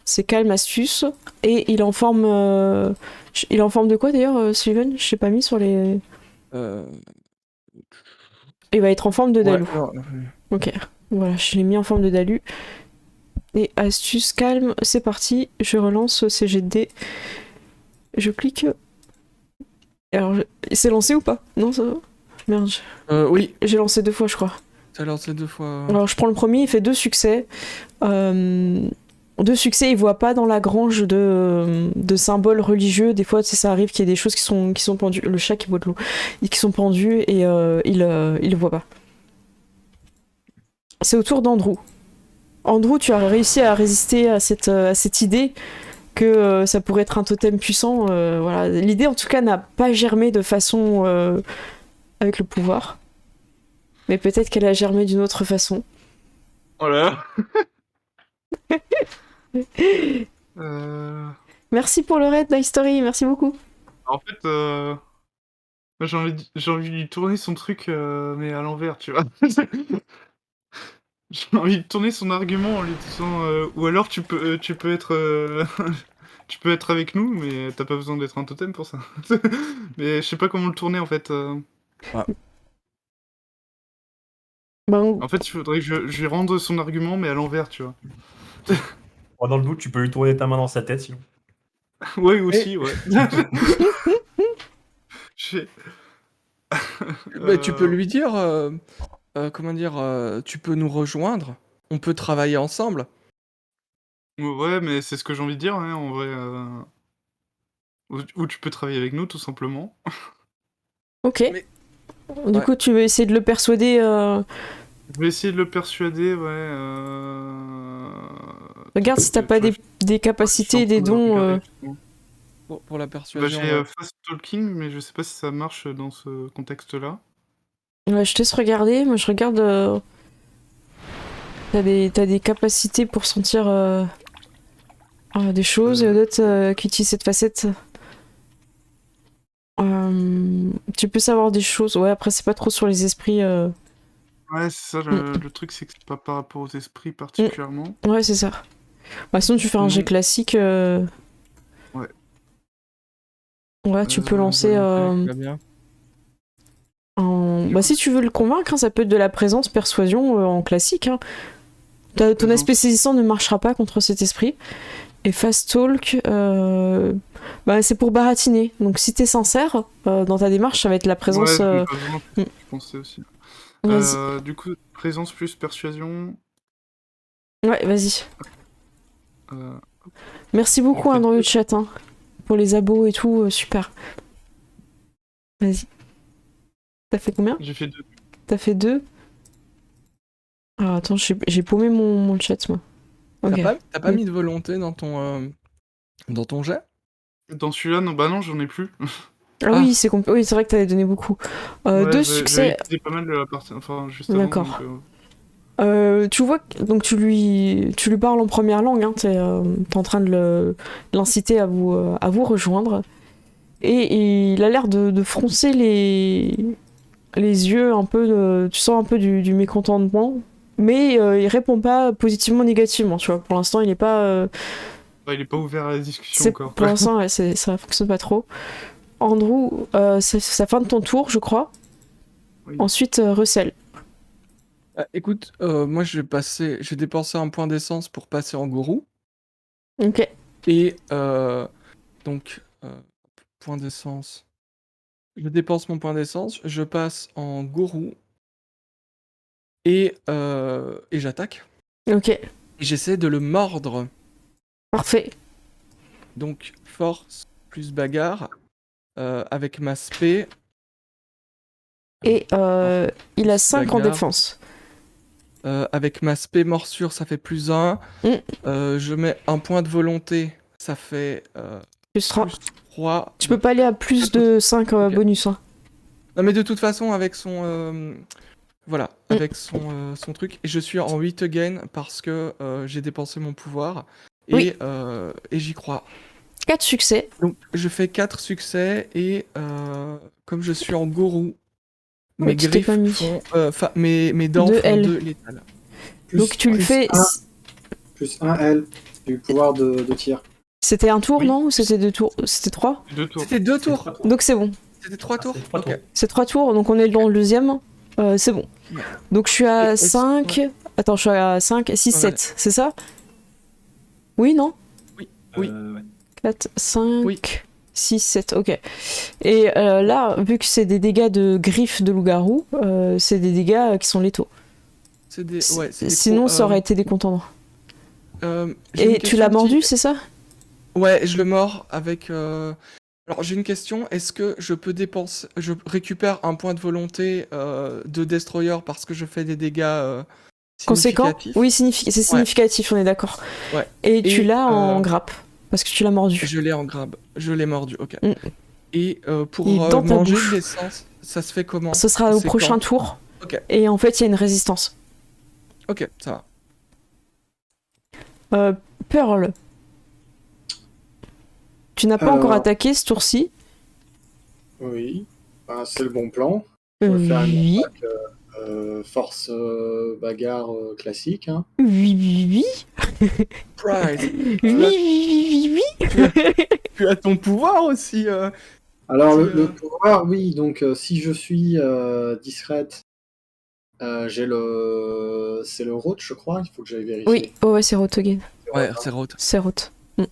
C'est calme, astuce. Et il est en forme. Il est en forme de quoi d'ailleurs, Sullivan? Je sais pas mis sur les. Il va être en forme de Dalou. Ok. Voilà, je l'ai mis en forme de Dalu. Et astuce calme, c'est parti. Je relance ces jets de dés. Je clique. Alors, c'est lancé ou pas? Non, ça va. Merde. Oui, J'ai lancé 2 fois, je crois. t'as lancé 2 fois. Alors, je prends le premier, il fait 2 succès. 2 succès, il voit pas dans la grange de symboles religieux. Des fois, tu sais, ça arrive qu'il y ait des choses qui sont pendues. Le chat qui boit de l'eau. Qui sont pendues et il le voit pas. C'est au tour d'Andrew. Andrew, tu as réussi à résister à cette idée que ça pourrait être un totem puissant. Voilà. L'idée, en tout cas, n'a pas germé de façon avec le pouvoir. Mais peut-être qu'elle a germé d'une autre façon. Voilà. Merci pour le raid, Nice Story, merci beaucoup. En fait, moi, j'ai envie de lui tourner son truc, mais à l'envers, tu vois. J'ai envie de tourner son argument en lui disant, ou alors tu peux être, tu peux être avec nous, mais t'as pas besoin d'être un totem pour ça. Mais je sais pas comment le tourner en fait. Ben, En fait, il faudrait que je lui rende son argument, mais à l'envers, tu vois. Bon, dans le doute, tu peux lui tourner ta main dans sa tête, sinon. Ouais, aussi, ouais. J'ai- Bah, tu peux lui dire, comment dire, tu peux nous rejoindre, on peut travailler ensemble. Ouais, mais c'est ce que j'ai envie de dire, hein, en vrai. Ou tu peux travailler avec nous, tout simplement. ok. Mais- Du Ouais. coup, tu veux essayer de le persuader. Je vais essayer de le persuader, ouais. Regarde si t'as pas des capacités, des dons. Pour la Bah, persuasion. j'ai fast talking, mais je sais pas si ça marche dans ce contexte-là. Ouais, je te laisse regarder. Moi, je regarde. T'as des capacités pour sentir des choses et d'autres qui utilisent cette facette. Tu peux savoir des choses. Ouais, après, c'est pas trop sur les esprits. Ouais, c'est ça, le truc, c'est que c'est pas par rapport aux esprits particulièrement. Ouais, c'est ça. Bah, sinon, tu fais un jet Sinon- classique. Ouais. Ouais, tu peux lancer. Très bien. Bah, si tu veux le convaincre, hein, ça peut être de la présence, persuasion en classique. Hein. Ton Présence. aspect saisissant ne marchera pas contre cet esprit. Et fast talk, bah, c'est pour baratiner. Donc si t'es sincère dans ta démarche, ça va être la présence. Ouais, je me pose vraiment, je pensais aussi. Vas-y. Du coup, présence plus persuasion. Ouais, vas-y. euh, Merci beaucoup Ok. hein, dans le chat hein, pour les abos et tout, super. Vas-y. T'as fait combien? J'ai fait 2. T'as fait 2? Ah, attends, j'ai paumé mon chat, moi. Ok. T'as pas mis de volonté dans ton jet? Dans celui-là, non, bah non, j'en ai plus. Ah oui, c'est oui, c'est vrai que t'avais donné beaucoup. Ouais, Deux j'ai succès. utilisé pas mal de la partie, enfin, juste avant. D'accord. donc, Tu vois, donc tu lui parles en première langue, hein, t'es en train de l'inciter à vous rejoindre. Et il a l'air de froncer les yeux un peu, tu sens un peu du mécontentement, mais il répond pas positivement négativement, tu vois. Pour l'instant, il est pas... bah, il est pas ouvert à la discussion encore. Pour l'instant, ouais, ça fonctionne pas trop. Andrew, c'est la fin de ton tour, je crois. Oui. Ensuite, Russell. Écoute, moi je vais dépenser un point d'essence pour passer en gourou. Ok. Et donc, point d'essence. Je dépense mon point d'essence, je passe en gourou et j'attaque. Ok. Et j'essaie de le mordre. Parfait. Donc, force plus bagarre avec ma spé. Et il a 5 en bagarre. défense. Avec ma spé morsure, ça fait +1. Je mets un point de volonté, ça fait Plus 3. +3. Tu peux pas aller à plus de 5 Ok. bonus. Hein. Non mais de toute façon avec son voilà, avec son truc, et je suis en 8 again parce que j'ai dépensé mon pouvoir et, Oui. Et j'y crois. 4 succès. Donc je fais 4 succès et comme je suis en gourou, mes tu t'es griffes pas mis. font mes dents De font L. 2 létales. Donc tu le fais. Plus 1 L du pouvoir de tir. C'était un tour, Oui. non? Ou c'était 2 tours? C'était 3? 2 tours. C'était 2 tours. Donc c'est bon. C'était 3 tours. c'est 3 Ok. tours. C'est 3 tours, donc on est dans le deuxième. C'est bon. Ouais. Donc je suis à Et- 5. ouais. Attends, je suis à 5, 6, Ouais. 7. C'est ça? Oui, non? Oui. Ouais. 4, 5, Oui. 6, 7, ok. Et là, vu que c'est des dégâts de griffes de loup-garou, c'est des dégâts qui sont létaux. C'est des ouais, c'est des Sinon, gros, ça aurait été des contendants. j'ai une Et tu question l'as qui- mordu, c'est ça? Ouais, je le mords avec. Alors j'ai une question. Est-ce que je peux dépenser, je récupère un point de volonté de destroyer parce que je fais des dégâts Conséquent? significatifs? Oui, c'est significatif, on est d'accord. Ouais. Et tu Et, l'as en grappe, parce que tu l'as mordu. Je l'ai en grab. Je l'ai mordu. Ok. Mm. Et pour Il est dans ta manger bouche. de l'essence, ça se fait comment? Ce sera au C'est prochain quand tour. Ok. Et en fait, il y a une résistance. Ok, ça va. Euh, Pearl, tu n'as pas Alors- encore attaqué ce tour-ci. Oui, ben, c'est le bon plan. Je vais faire une Oui, attaque force bagarre classique. Hein. oui. Prize. Oui. Tu as ton pouvoir aussi. Alors, C'est, le pouvoir, oui, donc si je suis discrète, j'ai le. C'est le route, je crois, il faut que j'aille vérifier. Oui, oh ouais, c'est Rotogen. Ouais, c'est route. C'est Rote. Ok.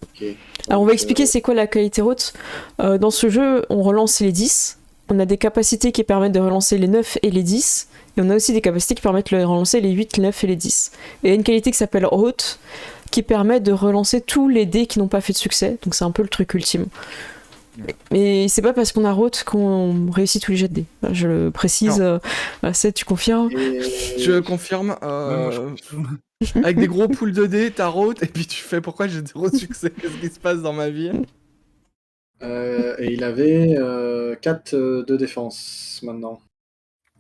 Alors on va Donc, expliquer c'est quoi la qualité Rote. Dans ce jeu, on relance les 10. On a des capacités qui permettent de relancer les 9 et les 10. Et on a aussi des capacités qui permettent de relancer les 8, les 9 et les 10. Et il y a une qualité qui s'appelle Rote, qui permet de relancer tous les dés qui n'ont pas fait de succès. Donc c'est un peu le truc ultime. Mais c'est pas parce qu'on a Rote qu'on réussit tous les jets de dés. Je le précise. Seth, tu confirmes? et- Je confirme. Avec des gros poules de dés, t'as route, et puis tu fais pourquoi j'ai 0 succès, qu'est-ce qui se passe dans ma vie? et il avait 4 de défense maintenant.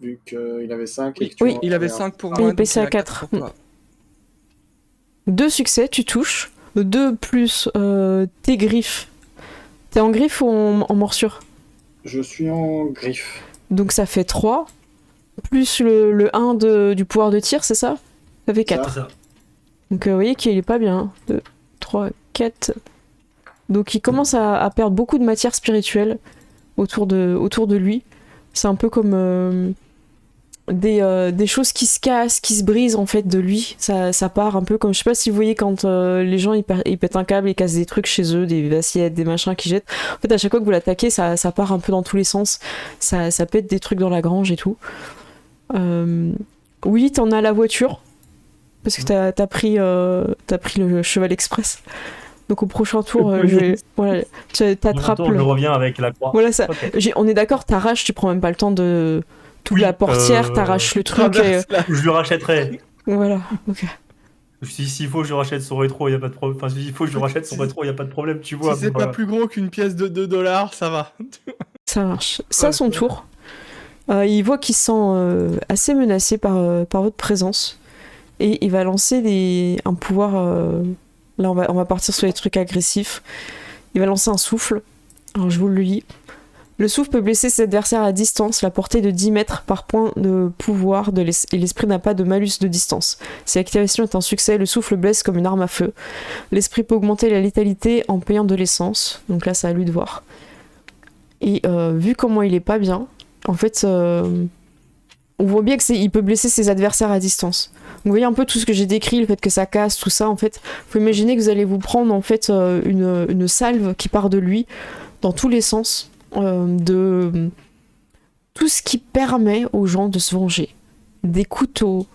Vu qu'il avait 5 et que tu Oui, en Il avait avais un. 5 pour Il moi, est passé donc il à a 4 4. pour toi. 2 succès, tu touches. 2 plus tes griffes. T'es en griffe ou en morsure? Je suis en griffe. Donc ça fait 3. Plus le 1 du pouvoir de tir, c'est ça? Ça fait 4. C'est ça. Donc vous voyez qu'il est pas bien. 2, 3, 4. Donc il commence à perdre beaucoup de matière spirituelle autour de lui. C'est un peu comme des choses qui se cassent, qui se brisent en fait de lui. Ça part un peu comme, je sais pas si vous voyez quand les gens ils pètent un câble et cassent des trucs chez eux, des assiettes, des machins qu'ils jettent. En fait à chaque fois que vous l'attaquez, ça part un peu dans tous les sens. Ça pète des trucs dans la grange et tout. Oui, t'en as la voiture. Parce que t'as pris le cheval express. Donc au prochain tour, voilà, t'attrapes Je reviens avec la croix. Voilà ça. Ok. On est d'accord, t'arraches, tu prends même pas le temps de toute la portière, t'arraches le truc. Je lui rachèterai. Voilà. Ok. S'il faut, je rachète son rétro, il y a pas de problème. Enfin, s'il faut, je rachète son rétro, il y a pas de problème, tu vois. Si c'est voilà. pas plus gros qu'une pièce de 2$, ça va. Ça marche. C'est à son tour. Il voit qu'il se sent assez menacé par votre présence. Et il va lancer un pouvoir. Là, on va partir sur les trucs agressifs. Il va lancer un souffle. Alors, je vous le lis. Le souffle peut blesser ses adversaires à distance, la portée de 10 mètres par point de pouvoir, et l'esprit n'a pas de malus de distance. Si l'activation est un succès, le souffle blesse comme une arme à feu. L'esprit peut augmenter la létalité en payant de l'essence. Donc là, c'est à lui de voir. Et vu comment il est pas bien, en fait, on voit bien qu'il peut blesser ses adversaires à distance. Vous voyez un peu tout ce que j'ai décrit, le fait que ça casse, tout ça, en fait. Faut imaginer que vous allez vous prendre en fait une salve qui part de lui dans tous les sens, de tout ce qui permet aux gens de se venger. Des couteaux,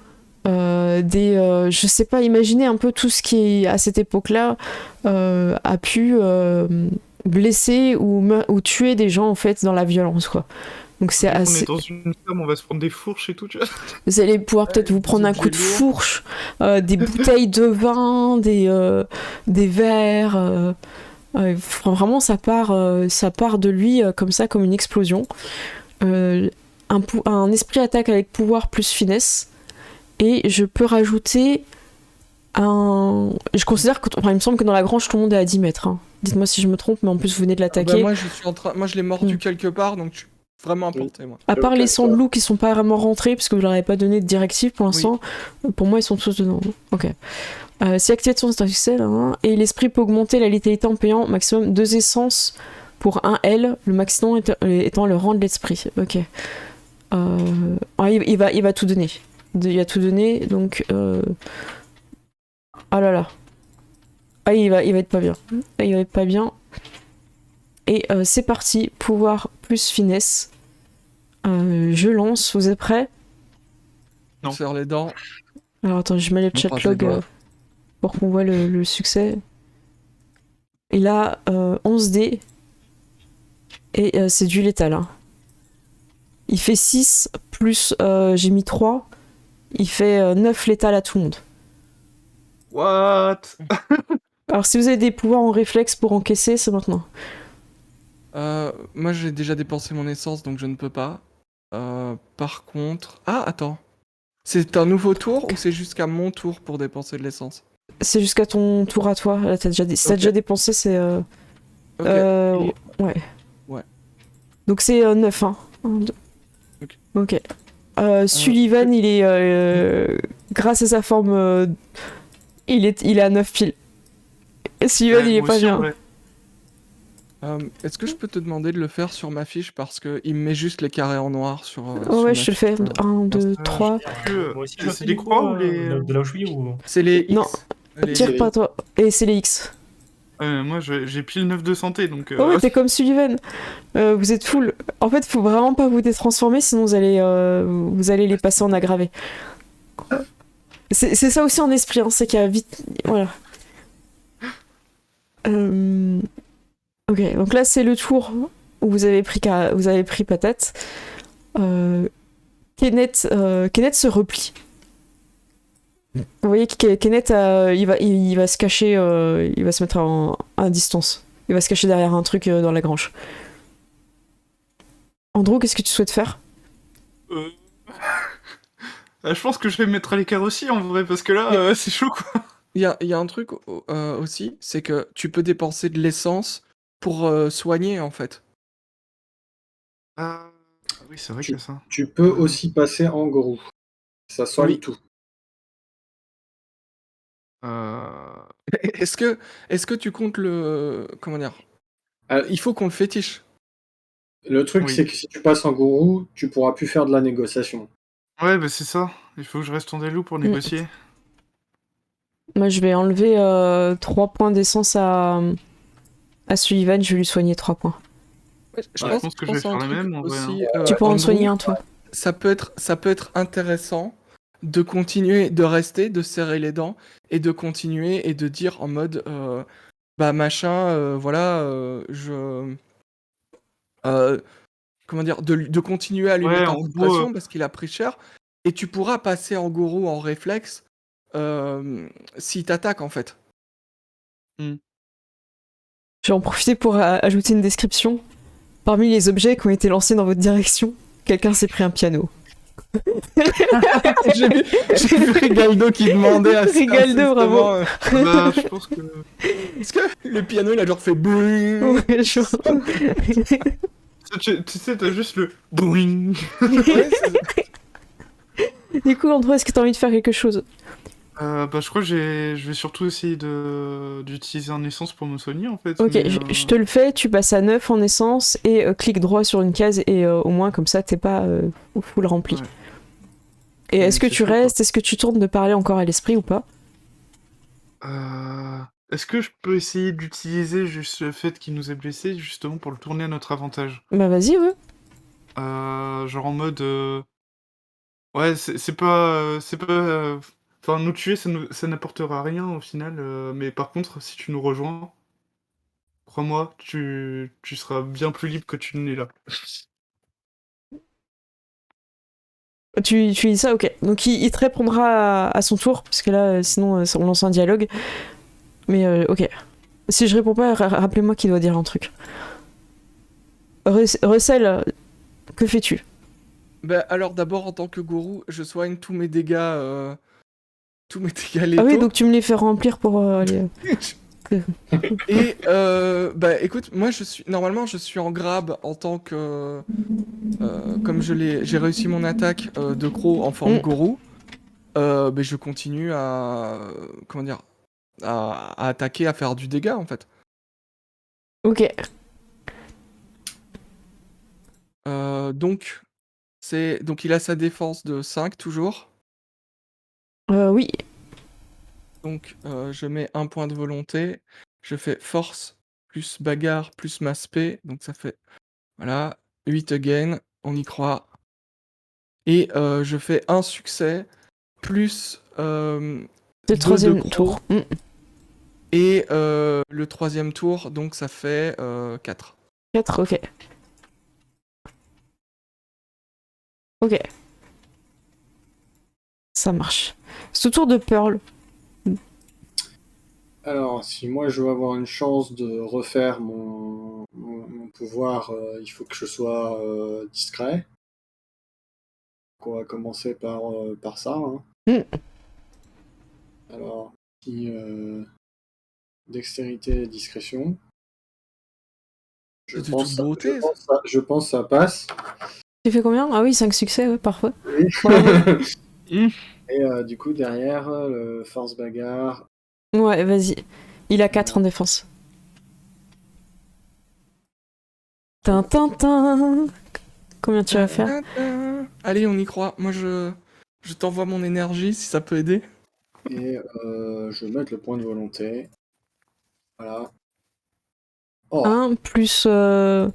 je sais pas, imaginez un peu tout ce qui, à cette époque-là, a pu blesser ou tuer des gens en fait dans la violence, quoi. Donc c'est On assez. est dans une ferme, on va se prendre des fourches et tout, tu vois. Vous allez pouvoir peut-être vous prendre un coup de fourche, des bouteilles de vin, des verres. Vraiment, ça part de lui comme ça, comme une explosion. Un esprit attaque avec pouvoir plus finesse. Et je peux rajouter je considère que. Enfin, il me semble que dans la grange, tout le monde est à 10 mètres. Hein. Dites-moi si je me trompe, mais en plus, vous venez de l'attaquer. Moi, moi, je l'ai mordu quelque part, donc je suis vraiment importé, moi. À part les sangs de loup qui sont pas vraiment rentrés, parce que vous leur avez pas donné de directive pour l'instant, pour moi, ils sont tous dedans. Ok. Si l'activation c'est un succès, là, hein, et l'esprit peut augmenter la létalité en payant maximum 2 essences pour 1 L, le maximum étant le rang de l'esprit. Ok. Il va tout donner. Il va tout donner, donc. Oh là là. Ah, il va être pas bien. Il va être pas bien. Et c'est parti. Pouvoir plus finesse. Je lance. Vous êtes prêts? Non. Serre les dents. Alors attends, je mets le chat log pour qu'on voit le succès. Il a 11 dés. Et c'est du létal. Hein. Il fait 6 plus j'ai mis 3. Il fait 9 létal à tout le monde. What? Alors si vous avez des pouvoirs en réflexe pour encaisser, c'est maintenant. Moi j'ai déjà dépensé mon essence donc je ne peux pas. Par contre... Ah attends. C'est un nouveau tour ou c'est jusqu'à mon tour pour dépenser de l'essence? C'est jusqu'à ton tour à toi. Là, si t'as Ok. déjà dépensé, c'est. Ok. Ouais. Ouais. Donc c'est 9, hein. Ok. Ok. Sullivan, il est. Grâce à sa forme. Il est à 9 piles. Et Sullivan, Ouais, il est moi pas aussi, en bien. vrai. Est-ce que je peux te demander de le faire sur ma fiche parce que il me met juste les carrés en noir sur. Oh sur ouais, ma je te le fiche. fais. 1, 2, Euh, 3. Moi aussi, c'est je le fais des du coup, croix ou les. de là où je suis ou... C'est les X. Non. Les Tire les- pas toi. Et c'est les X. Moi, j'ai pile 9 de santé, donc... Oh ouais, t'es comme Sullivan. Vous êtes full. En fait, faut vraiment pas vous détransformer, sinon vous allez les passer en aggravé. C'est ça aussi en esprit, hein, c'est qu'il y a vite. Voilà. Ok, donc là c'est le tour où vous avez pris patate. Kenneth se replie. Vous voyez que Kenneth, il va se cacher, il va se mettre à distance. Il va se cacher derrière un truc dans la grange. Andrew, qu'est-ce que tu souhaites faire? Euh, je pense que je vais me mettre à l'écart aussi, en vrai, parce que là, c'est chaud, quoi. Il y a un truc aussi, c'est que tu peux dépenser de l'essence pour soigner en fait. Ah oui, c'est vrai Tu, que ça. tu peux aussi passer en gorou. Ça soigne Oui. tout. Euh, Est-ce que tu comptes le comment dire? Ah, Il faut qu'on le fétiche. le truc, Oui. c'est que si tu passes en gourou, tu pourras plus faire de la négociation. Ouais, bah c'est ça. Il faut que je reste en déloup pour négocier. Moi, je vais enlever 3 points d'essence à Sullivan, je vais lui soigner 3 points. Je Ouais, pense, je pense que je je vais pense à un faire la truc même, en vrai, hein. aussi. Tu pourras en Andrew, soigner un, toi. ça peut être intéressant de continuer de rester, de serrer les dents et de continuer et de dire en mode bah machin, voilà, euh, comment dire, de continuer à lui Ouais, mettre un en coup de gros, pression parce qu'il a pris cher et tu pourras passer en gourou en réflexe s'il t'attaque en fait. Je vais en profiter pour ajouter une description. Parmi les objets qui ont été lancés dans votre direction, quelqu'un s'est pris un piano. J'ai vu Rigaldo qui demandait à Rigaldo, bravo. bah, je pense que... Est-ce que le piano il a genre fait boing. Ouais, je- Tu sais, t'as juste le boing. Ouais, Du coup, Andrew, est-ce que t'as envie de faire quelque chose? Bah, je crois que je vais surtout essayer d'utiliser un essence pour me soigner, en fait. Ok, mais, je te le fais, tu passes à 9 en essence et clique droit sur une case et au moins comme ça t'es pas full rempli. Ouais. Et est-ce que C'est tu chaud, quoi. restes? Est-ce que tu tournes de parler encore à l'esprit ou pas? Est-ce que je peux essayer d'utiliser juste le fait qu'il nous ait blessés, justement, pour le tourner à notre avantage? Bah vas-y, ouais. Genre en mode... Ouais, c'est pas... Enfin, nous tuer, ça n'apportera rien, au final. Mais par contre, si tu nous rejoins, crois-moi, tu seras bien plus libre que tu ne l'es là. Tu dis ça, ok. Donc il te répondra à son tour, parce que là, sinon, on lance un dialogue. Mais ok. Si je réponds pas, rappelez-moi qu'il doit dire un truc. Russell, que fais-tu? bah, alors d'abord en tant que gourou, je soigne tous mes dégâts Ah oui, létaux. donc tu me les fais remplir pour aller... Et bah écoute, moi normalement je suis en grab en tant que comme j'ai réussi mon attaque de croc en forme Mm. gourou, bah, je continue à comment dire à attaquer, à faire du dégât en fait. Ok. Donc donc il a sa défense de 5 toujours. Oui. Donc je mets un point de volonté, je fais force plus bagarre plus masse-p, donc ça fait voilà 8 again, on y croit. Et je fais un succès plus C'est le 2 de troisième croc. tour. Mm. Et le troisième tour, donc ça fait 4. 4, ok. Ok. Ça marche. C'est au tour de Pearl. Alors, si moi je veux avoir une chance de refaire mon pouvoir, il faut que je sois discret. Donc, on va commencer par ça, hein. Mm. Alors, Puis, dextérité et discrétion. Je C'est de pense, toute beauté, je pense que ça passe. Tu fais combien? Ah oui, 5 succès, ouais, parfois. Oui. Bravo. Et du coup, derrière, le force bagarre. Ouais, vas-y. Il a 4 en défense. Tintin. Combien tu vas faire? Allez, on y croit. Moi, je t'envoie mon énergie si ça peut aider. Et je vais mettre le point de volonté. Voilà. Oh, 1 plus 1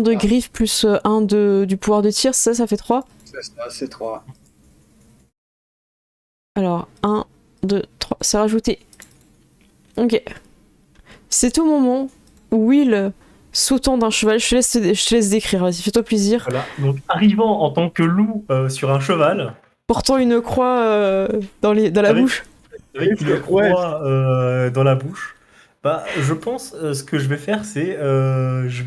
de griffe plus 1 du pouvoir de tir, ça fait 3. c'est ça, c'est 3. Alors, 1, 2, 3, c'est rajouté. Ok. C'est au moment où Will, sautant d'un cheval, je te laisse décrire, vas-y, fais-toi plaisir. Voilà. Donc, arrivant en tant que loup sur un cheval, Portant une croix dans la Avec- bouche. avec une croix dans la bouche, bah, je pense ce que je vais faire, c'est je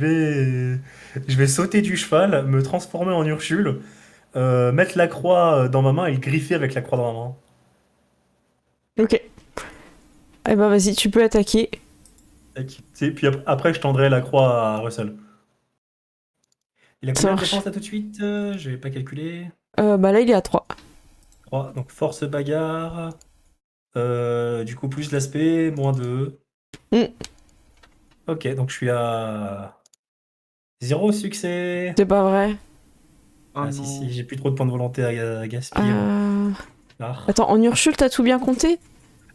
vais sauter du cheval, me transformer en Ursule, mettre la croix dans ma main et le griffer avec la croix dans ma main. Ok. Eh ben vas-y, tu peux attaquer. Et puis après, je tendrai la croix à Russell. Il a Ça combien de marche. défense là tout de suite? Je vais pas calculer. Bah là, il est à 3. 3, donc force bagarre. Du coup, plus l'aspect, moins 2. Mm. Ok, donc je suis à 0 succès. C'est pas vrai. Ah si, j'ai plus trop de points de volonté à gaspiller. Ah. Attends, en Ursule, t'as tout bien compté?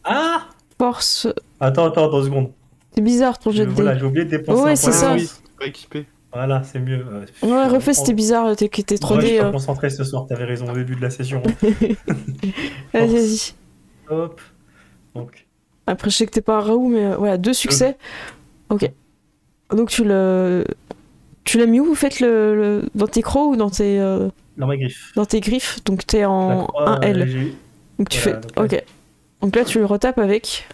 Ah Force. Attends, 2 secondes. C'est bizarre ton jet de Voilà, dés. j'ai oublié de dépenser Ouais, un c'est point de ça. défense. Pas équipé. Voilà, c'est mieux. Ouais, refais, c'était bizarre, t'es trop Ouais, je suis dé. pas concentré ce soir, t'avais raison au début de la session. Vas-y, vas-y. Hop. Donc, Après, je sais que t'es pas un Raoult, mais voilà, 2 succès. Ok. Donc tu l'as mis où? Vous faites dans tes crocs ou dans tes griffes? Donc t'es la en croix, 1L. Donc tu voilà, fais. donc là- Ok. Donc là, tu le retapes avec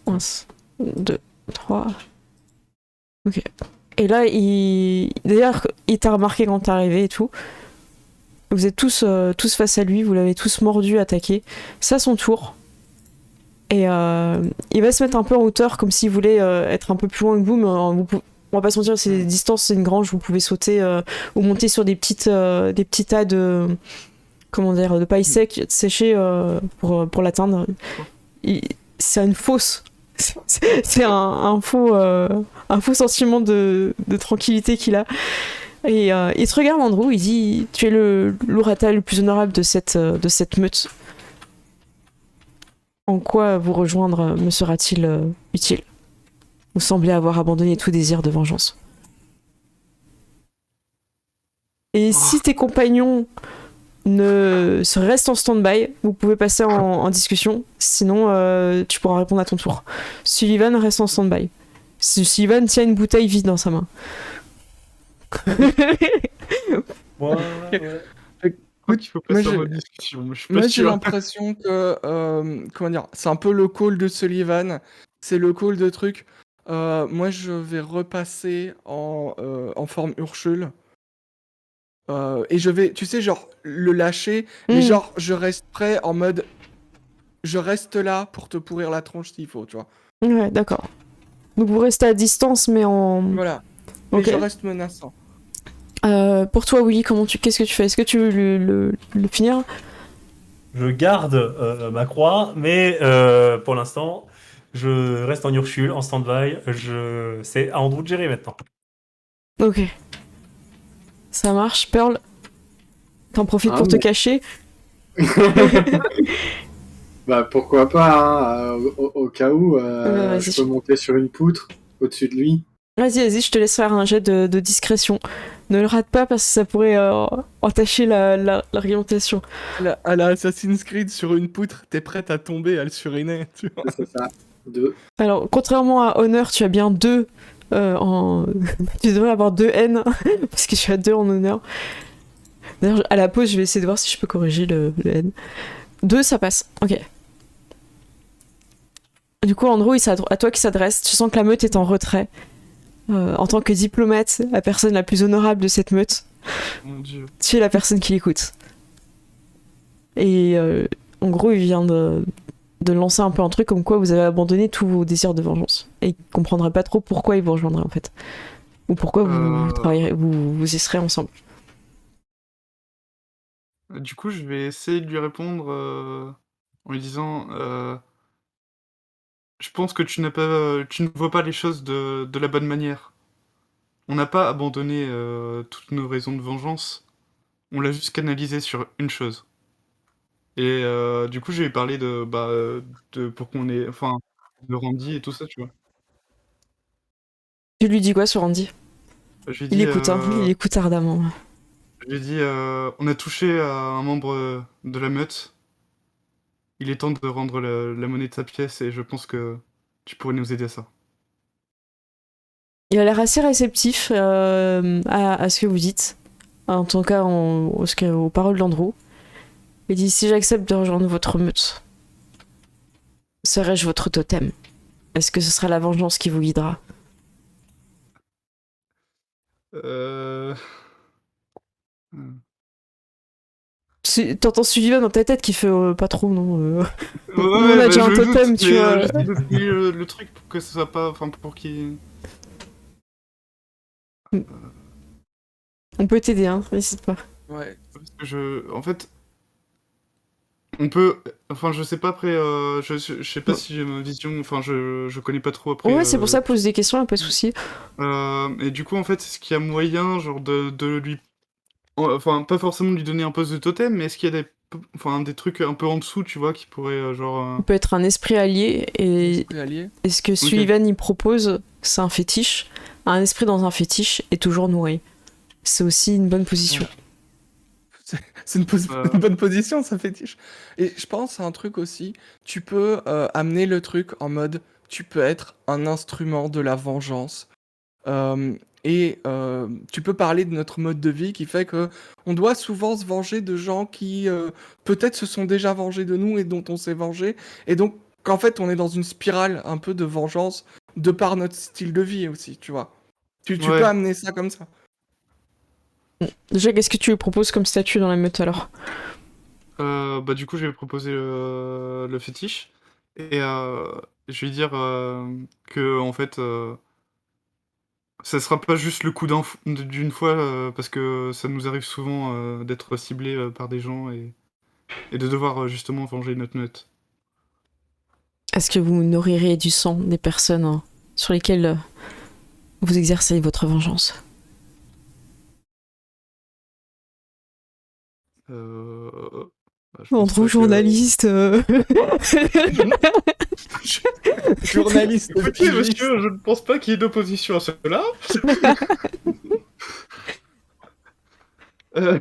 1, 2, 3. Ok. Et là, d'ailleurs, il t'a remarqué quand t'es arrivé et tout. Vous êtes tous face à lui, vous l'avez tous mordu, attaqué. C'est à son tour. Et il va se mettre un peu en hauteur, comme s'il voulait être un peu plus loin que vous, mais on va pas se mentir, c'est des distances, c'est une grange, vous pouvez sauter ou monter sur des petits tas de de paille sec, séchée pour l'atteindre. C'est une fausse. C'est un faux sentiment de tranquillité qu'il a. Et il te regarde, Andrew, il dit: tu es le Lurata le plus honorable de cette meute. En quoi vous rejoindre me sera-t-il utile? Vous semblez avoir abandonné tout désir de vengeance. Et si tes compagnons se restent en stand-by, vous pouvez passer en discussion. Sinon, tu pourras répondre à ton tour. Sullivan reste en stand-by. Sullivan tient une bouteille vide dans sa main. Ouais. Écoute, il faut passer moi, en j'ai- mode discussion. Je suis pas Moi, j'ai sûr. l'impression que, comment dire, c'est un peu le call de Sullivan, c'est le call de truc. Moi, je vais repasser en forme Ursule. Et je vais, tu sais, genre, le lâcher, mais genre, je reste prêt en mode. Je reste là pour te pourrir la tronche s'il faut, tu vois. Ouais, d'accord. Donc vous restez à distance, mais en. Voilà. Mais Ok. je reste menaçant. Pour toi, Willy, qu'est-ce que tu fais? Est-ce que tu veux le finir? Je garde ma croix, mais pour l'instant, je reste en Ursule, en stand-by. C'est à Andrew de gérer maintenant. Ok. Ça marche, Pearl. T'en profites pour te cacher. Bah pourquoi pas, hein, au cas où, vas-y. je peux monter sur une poutre au-dessus de lui. Vas-y, je te laisse faire un jet de discrétion. Ne le rate pas parce que ça pourrait entacher l'argumentation. À la Assassin's Creed, sur une poutre, t'es prête à tomber, à le suriner, tu vois. C'est ça. 2. Alors, contrairement à Honor, tu as bien 2 tu devrais avoir 2 N parce que tu as 2 en honneur. D'ailleurs, à la pause, je vais essayer de voir si je peux corriger le N. 2, ça passe. Ok. Du coup, Andrew, c'est à toi qui s'adresse. Tu sens que la meute est en retrait. En tant que diplomate, la personne la plus honorable de cette meute, Mon dieu. tu es la personne qui l'écoute. Et en gros, il vient de de lancer un peu un truc comme quoi vous avez abandonné tous vos désirs de vengeance. Et il comprendrait pas trop pourquoi il vous rejoindrait en fait. Ou pourquoi vous travaillerez, vous y serez ensemble. Du coup, je vais essayer de lui répondre en lui disant je pense que tu ne vois pas les choses de la bonne manière. On n'a pas abandonné toutes nos raisons de vengeance. On l'a juste canalisé sur une chose. Et du coup, je vais parler de pourquoi on est, enfin, de Randy et tout ça, tu vois. Tu lui dis quoi sur Andy? Je lui Il dis, écoute, hein, il écoute ardemment. je lui dis, on a touché à un membre de la meute. Il est temps de rendre la monnaie de sa pièce et je pense que tu pourrais nous aider à ça. Il a l'air assez réceptif à ce que vous dites, en tout cas aux paroles d'Andrew. Il dit si j'accepte de rejoindre votre meute, serai-je votre totem? Est-ce que ce sera la vengeance qui vous guidera? Euh... T'entends Sullivan dans ta tête qui fait pas trop, non Ouais, on a déjà un je me totem, doute, tu mais, vois. j'essaie de trouver le truc pour que ce soit pas, enfin pour qu'il. On peut t'aider, hein, n'hésite pas. Ouais. Parce que en fait, on peut, enfin je sais pas après, je sais pas si j'ai ma vision, enfin je connais pas trop après. Ouais, c'est pour ça, pose des questions, pas de soucis. Et du coup en fait, est-ce qu'il y a moyen, genre de lui, enfin pas forcément de lui donner un poste de totem, mais est-ce qu'il y a des trucs un peu en dessous, tu vois, qui pourraient Il peut être un esprit allié, et Esprit allié. ce que Sullivan il propose, c'est un fétiche. Un esprit dans un fétiche est toujours nourri. C'est aussi une bonne position. C'est une bonne position, ça fétiche. Et je pense à un truc aussi. Tu peux amener le truc en mode, tu peux être un instrument de la vengeance. Tu peux parler de notre mode de vie qui fait que on doit souvent se venger de gens qui peut-être se sont déjà vengés de nous et dont on s'est vengé. Et donc, qu'en fait, on est dans une spirale un peu de vengeance de par notre style de vie aussi, tu vois. Tu Ouais. peux amener ça comme ça. Déjà, qu'est-ce que tu lui proposes comme statut dans la meute alors? Du coup, je vais proposer le fétiche et je vais lui dire que en fait, ça sera pas juste le coup d'une fois parce que ça nous arrive souvent d'être ciblés par des gens et de devoir justement venger notre meute. Est-ce que vous nourrirez du sang des personnes sur lesquelles vous exercez votre vengeance? Je pense Andrew, pas que- journaliste. Journaliste. Écoutez, monsieur, je ne pense pas qu'il y ait d'opposition à cela. Euh,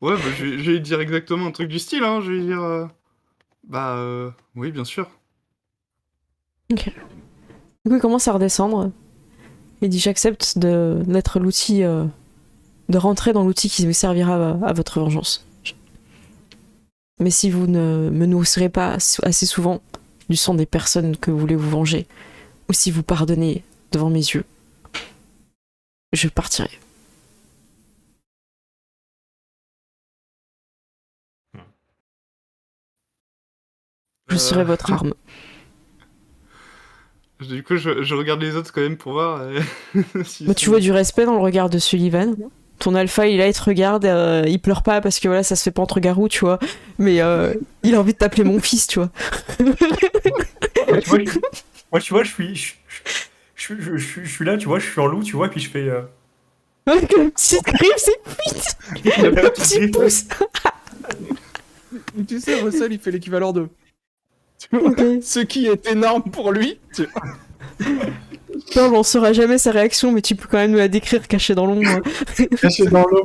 Ouais, je vais lui dire exactement un truc du style, hein. Je vais lui dire, oui, bien sûr. Ok. Du coup, il commence à redescendre. Il dit j'accepte d'être l'outil, de rentrer dans l'outil qui vous servira à votre vengeance. Mais si vous ne me nourrirez pas assez souvent du sang des personnes que vous voulez vous venger, ou si vous pardonnez devant mes yeux, je partirai. Je serai votre arme. Du coup, je regarde les autres quand même pour voir. Mais tu vois du respect dans le regard de Sullivan. Ton alpha, il te regarde, il pleure pas parce que voilà, ça se fait pas entre garous, tu vois. Mais il a envie de t'appeler mon fils, tu vois. Moi, tu vois, je suis là, tu vois, je suis en loup, tu vois, puis je fais. Avec le petit griffe, c'est vite. Le petit pouce. Tu sais, Russell, il fait l'équivalent de. Tu vois, Ok. ce qui est énorme pour lui. Non, on saura jamais sa réaction, mais tu peux quand même nous la décrire cachée dans l'ombre. Caché dans l'eau.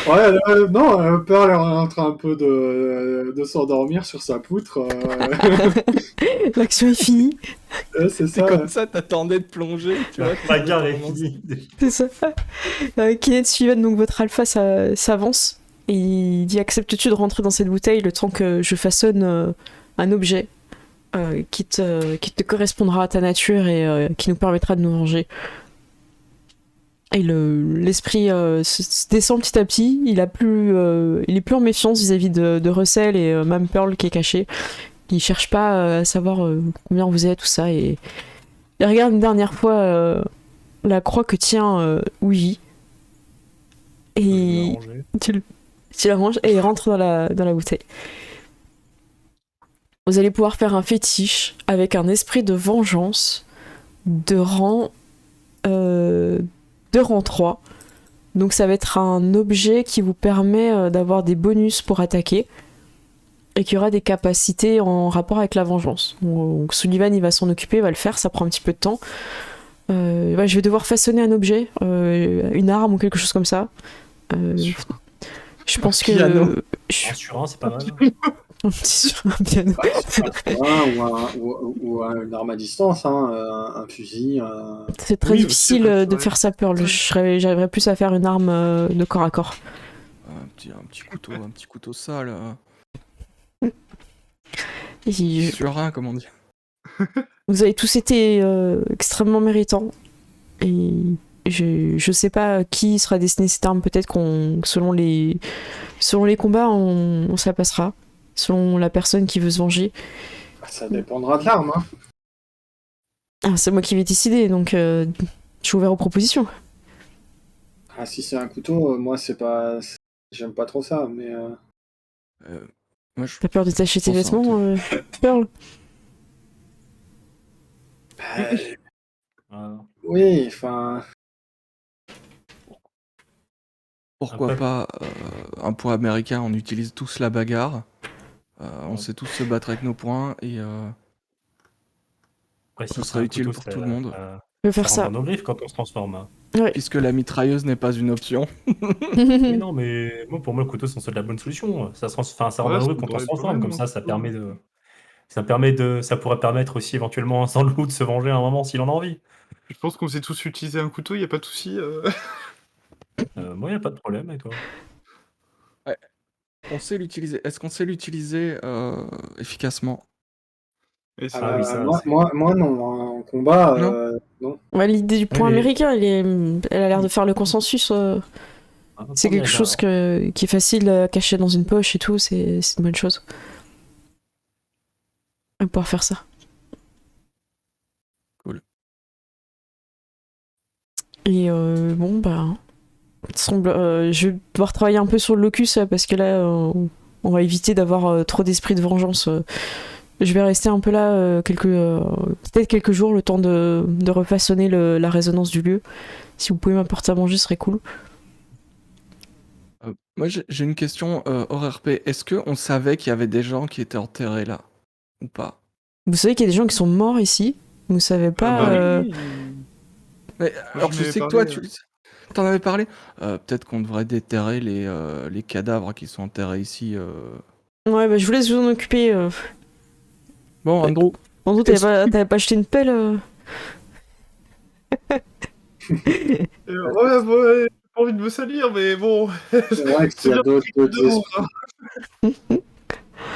Ouais, non, Pearl elle est en train un peu de s'endormir sur sa poutre. L'action est finie, C'est C'est ça. comme ça, t'attendais de plonger. Tu vois, La gare est finie. c'est ça. Kenneth Sullivan, donc votre alpha, s'avance. Et il dit acceptes-tu de rentrer dans cette bouteille le temps que je façonne un objet qui te correspondra à ta nature et qui nous permettra de nous venger. Et l'esprit se descend petit à petit. Il est plus en méfiance vis-à-vis de Russell et même Pearl qui est caché. Il cherche pas à savoir combien vous êtes, tout ça. Et il regarde une dernière fois la croix que tient Ouija. Et tu la ranges et il rentre dans la bouteille. Vous allez pouvoir faire un fétiche avec un esprit de vengeance de rang 3. Donc ça va être un objet qui vous permet d'avoir des bonus pour attaquer et qui aura des capacités en rapport avec la vengeance. Donc Sullivan il va s'en occuper, il va le faire, ça prend un petit peu de temps. Je vais devoir façonner un objet, une arme ou quelque chose comme ça. Je pense que... Sur un, c'est pas mal. Sur un piano. Ou une arme à distance, un fusil. C'est très difficile de faire ça, Pearl. J'arriverais plus à faire une arme de corps à corps. Un petit couteau sale. Sur un, comme on dit. Vous avez tous été extrêmement méritants. Et je sais pas qui sera destiné cette arme. Peut-être selon les combats, on se la passera. Selon la personne qui veut se venger. Ça dépendra de l'arme. Hein. Ah, c'est moi qui vais décider, donc je suis ouvert aux propositions. Ah, si c'est un couteau, moi c'est pas. J'aime pas trop ça, mais. T'as peur de t'acheter tes vêtements, Pearl? Oui, enfin. Pourquoi pas un point américain, on utilise tous la bagarre. On sait tous se battre avec nos poings et ce serait utile pour tout le monde. Je vais faire ça. Dans nos griffes quand on se transforme. Ouais. Puisque la mitrailleuse n'est pas une option. Mais non, mais pour moi, le couteau, c'est la bonne solution. Ça rend dans nos griffes quand on se transforme. Comme ça, ça pourrait permettre aussi éventuellement à Sandlou de se venger à un moment s'il en a envie. Je pense qu'on sait tous utiliser un couteau, y a pas de souci. Moi, y a pas de problème, et toi? Ouais. On sait l'utiliser. Est-ce qu'on sait l'utiliser efficacement? Moi non, en combat, non. Ouais, l'idée du point américain, elle a l'air de faire le consensus. C'est quelque chose qui est facile à cacher dans une poche et tout, c'est une bonne chose. On va pouvoir faire ça. Cool. Et bon, je vais devoir travailler un peu sur le locus parce que là, on va éviter d'avoir trop d'esprit de vengeance. Je vais rester un peu là peut-être quelques jours, le temps de refaçonner la résonance du lieu. Si vous pouvez m'apporter à manger, ce serait cool. Moi, j'ai une question hors RP. Est-ce qu'on savait qu'il y avait des gens qui étaient enterrés là? Ou pas? Vous savez qu'il y a des gens qui sont morts ici? Vous savez pas... Mais, alors, je sais que toi, t'en avais parlé. Peut-être qu'on devrait déterrer les cadavres qui sont enterrés ici. Ouais, je vous laisse vous en occuper. Bon, Andrew. Andrew, t'avais pas acheté une pelle Ouais, j'ai pas envie de me salir, mais bon. C'est vrai qu'il y a d'autres esprits.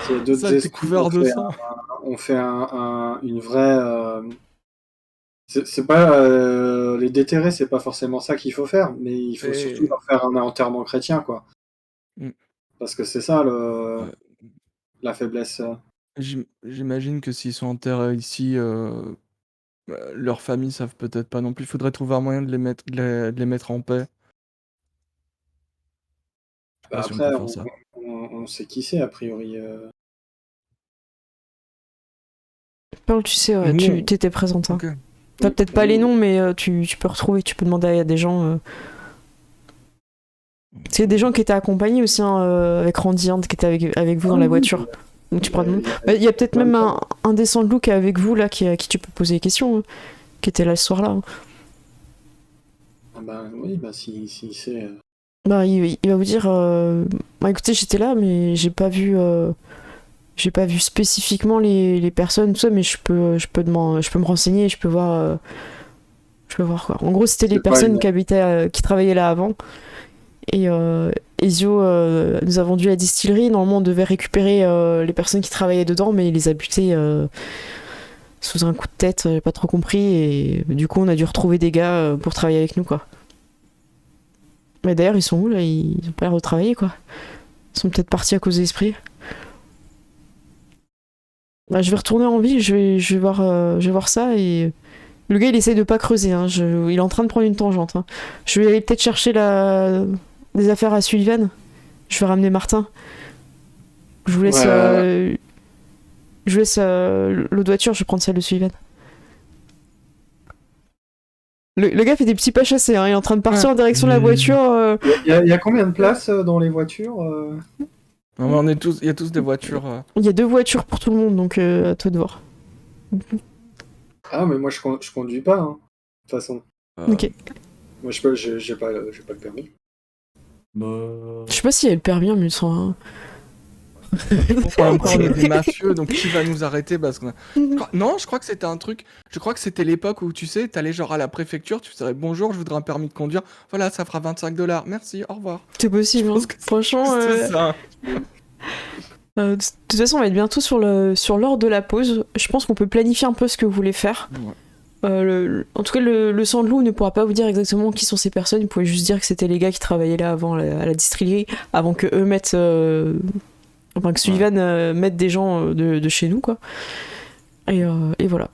S'il y a d'autres esprits, couvert de sang. On fait une vraie. C'est pas les déterrer, c'est pas forcément ça qu'il faut faire, mais il faut surtout leur faire un enterrement chrétien, quoi. Parce que c'est ça la faiblesse. J'imagine que s'ils sont enterrés ici, leurs familles savent peut-être pas non plus. Il faudrait trouver un moyen de les mettre en paix. Après, on sait qui c'est, a priori. Paul, tu sais, tu t'étais présente. Hein. Okay. T'as peut-être pas les noms, mais tu peux retrouver, tu peux demander à des gens. C'est des gens qui étaient accompagnés aussi, avec Randy, qui était avec vous dans la voiture. Donc tu prends il y a peut-être même un des Sandlou qui est avec vous, là, à qui tu peux poser des questions, qui était là ce soir-là. Oui, si c'est... il va vous dire, écoutez, j'étais là, mais j'ai pas vu spécifiquement les personnes, tout ça, mais je peux me renseigner, je peux voir quoi. En gros, c'était les personnes qui travaillaient là avant. Et Ezio nous a vendu la distillerie. Normalement, on devait récupérer les personnes qui travaillaient dedans, mais il les a butés sous un coup de tête. J'ai pas trop compris. Et du coup, on a dû retrouver des gars pour travailler avec nous, quoi. Mais d'ailleurs, ils sont où là? Ils ont pas l'air de travailler quoi. Ils sont peut-être partis à cause de l'esprit. Bah, je vais retourner en ville, je vais voir ça et. Le gars il essaye de pas creuser, hein. Il est en train de prendre une tangente. Hein. Je vais aller peut-être chercher des affaires à Sullivan. Je vais ramener Martin. Je vous laisse. Je vous laisse l'autre voiture, je vais prendre celle de Sullivan. Le gars fait des petits pas chassés, hein. Il est en train de partir en direction de la voiture. Il y a combien de places dans les voitures Non, mais il y a tous des voitures. Il y a 2 voitures pour tout le monde, donc à toi de voir. Ah, mais moi je conduis pas, hein, de toute façon. Ok. Moi j'ai pas le permis. Je sais pas s'il y a le permis en 1100. Hein. En même temps, on est des mafieux, donc qui va nous arrêter parce qu'on a... Non, je crois que c'était un truc. Je crois que c'était l'époque où tu sais, t'allais genre à la préfecture, tu dirais bonjour, je voudrais un permis de conduire. Voilà, ça fera $25. Merci, au revoir. C'est possible, Je hein. pense que Franchement. C'est ça. De toute façon, on va être bientôt sur l'heure de la pause. Je pense qu'on peut planifier un peu ce que vous voulez faire. Ouais. En tout cas, le Sandlou ne pourra pas vous dire exactement qui sont ces personnes. Il pouvait juste dire que c'était les gars qui travaillaient là avant à la distillerie, avant que eux mettent. Enfin, que Sullivan mette des gens de chez nous, quoi. Et voilà.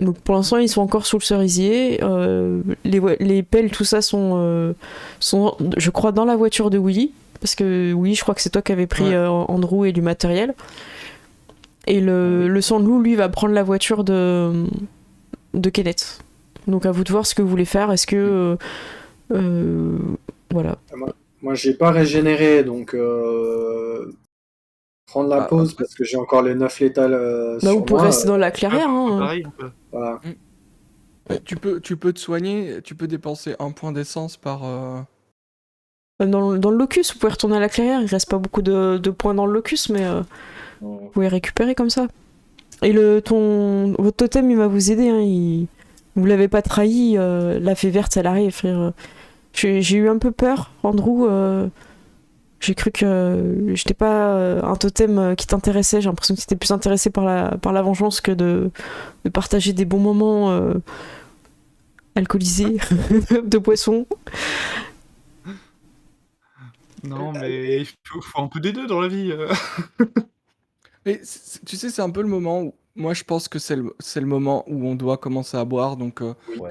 Donc pour l'instant, ils sont encore sous le cerisier. Les pelles, tout ça sont, je crois, dans la voiture de Willy. Parce que oui, je crois que c'est toi qui avais pris Andrew et du matériel. Et le Sandlou, lui, va prendre la voiture de Kenneth. Donc à vous de voir ce que vous voulez faire. Est-ce que... voilà. Moi, j'ai pas régénéré, donc prendre la pause parce que j'ai encore les 9 létales sur vous pouvez moi. Rester dans la clairière. Hein. Pareil, un peu. Voilà. Tu peux te soigner, tu peux dépenser 1 point d'essence par... Dans le locus, vous pouvez retourner à la clairière. Il reste pas beaucoup de points dans le locus, mais vous pouvez récupérer comme ça. Et votre totem, il va vous aider. Hein. Vous l'avez pas trahi. La fée verte, elle arrive. Frère. J'ai eu un peu peur, Andrew. J'ai cru que j'étais pas un totem qui t'intéressait. J'ai l'impression que tu étais plus intéressé par la vengeance que de partager des bons moments alcoolisés de poisson. Non, mais il faut un peu des deux dans la vie. Mais tu sais, c'est un peu le moment où... Moi, je pense que c'est le moment où on doit commencer à boire, donc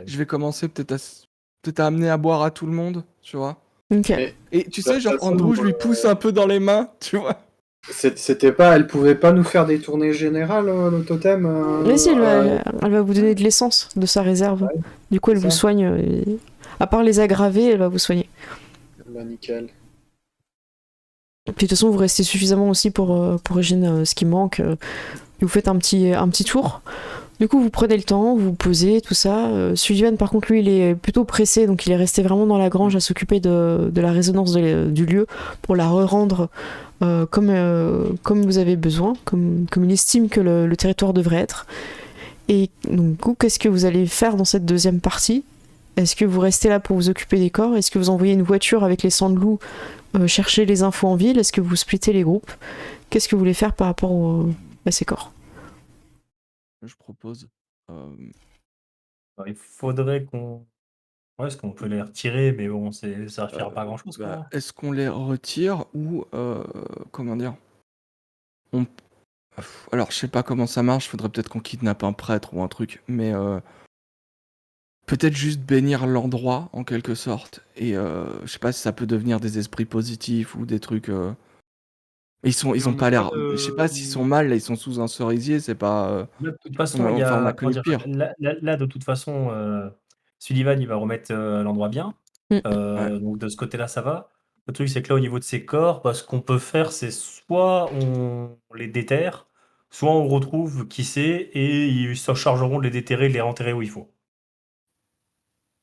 je vais commencer peut-être à amener à boire à tout le monde, tu vois. Ok. Et tu sais, genre Andrew, je lui pousse un peu dans les mains, tu vois. C'était pas... Elle pouvait pas nous faire des tournées générales, le totem Mais si, elle va vous donner de l'essence de sa réserve. Ouais, Du coup, elle vous soigne. À part les aggraver, elle va vous soigner. Bah, nickel. Et puis de toute façon, vous restez suffisamment aussi pour régénérer ce qui manque. Vous faites un petit tour. Du coup, vous prenez le temps, vous posez, tout ça. Sullivan, par contre, lui, il est plutôt pressé, donc il est resté vraiment dans la grange à s'occuper de la résonance du lieu pour la re-rendre comme vous avez besoin, comme il estime que le territoire devrait être. Et donc, du coup, qu'est-ce que vous allez faire dans cette deuxième partie? Est-ce que vous restez là pour vous occuper des corps? Est-ce que vous envoyez une voiture avec les Sandlou chercher les infos en ville? Est-ce que vous splittez les groupes? Qu'est-ce que vous voulez faire par rapport à ces corps? Je propose... Il faudrait qu'on... Ouais, est-ce qu'on peut les retirer, mais bon, ça va faire pas grand-chose, quoi. Est-ce qu'on les retire ou... comment dire? Alors, je sais pas comment ça marche, faudrait peut-être qu'on kidnappe un prêtre ou un truc, mais peut-être juste bénir l'endroit en quelque sorte. Et je sais pas si ça peut devenir des esprits positifs ou des trucs. Ils ont pas l'air. Je sais pas s'ils sont mal, là, ils sont sous un cerisier, c'est pas. Là, de toute façon, il y Enfin, on a, a comment connu dire, pire. là, de toute façon, Sullivan, il va remettre l'endroit bien. Mm. Ouais. Donc de ce côté-là, ça va. Le truc, c'est que là, au niveau de ces corps, ce qu'on peut faire, c'est soit on les déterre, soit on retrouve qui c'est, et ils se chargeront de les déterrer, de les enterrer où il faut.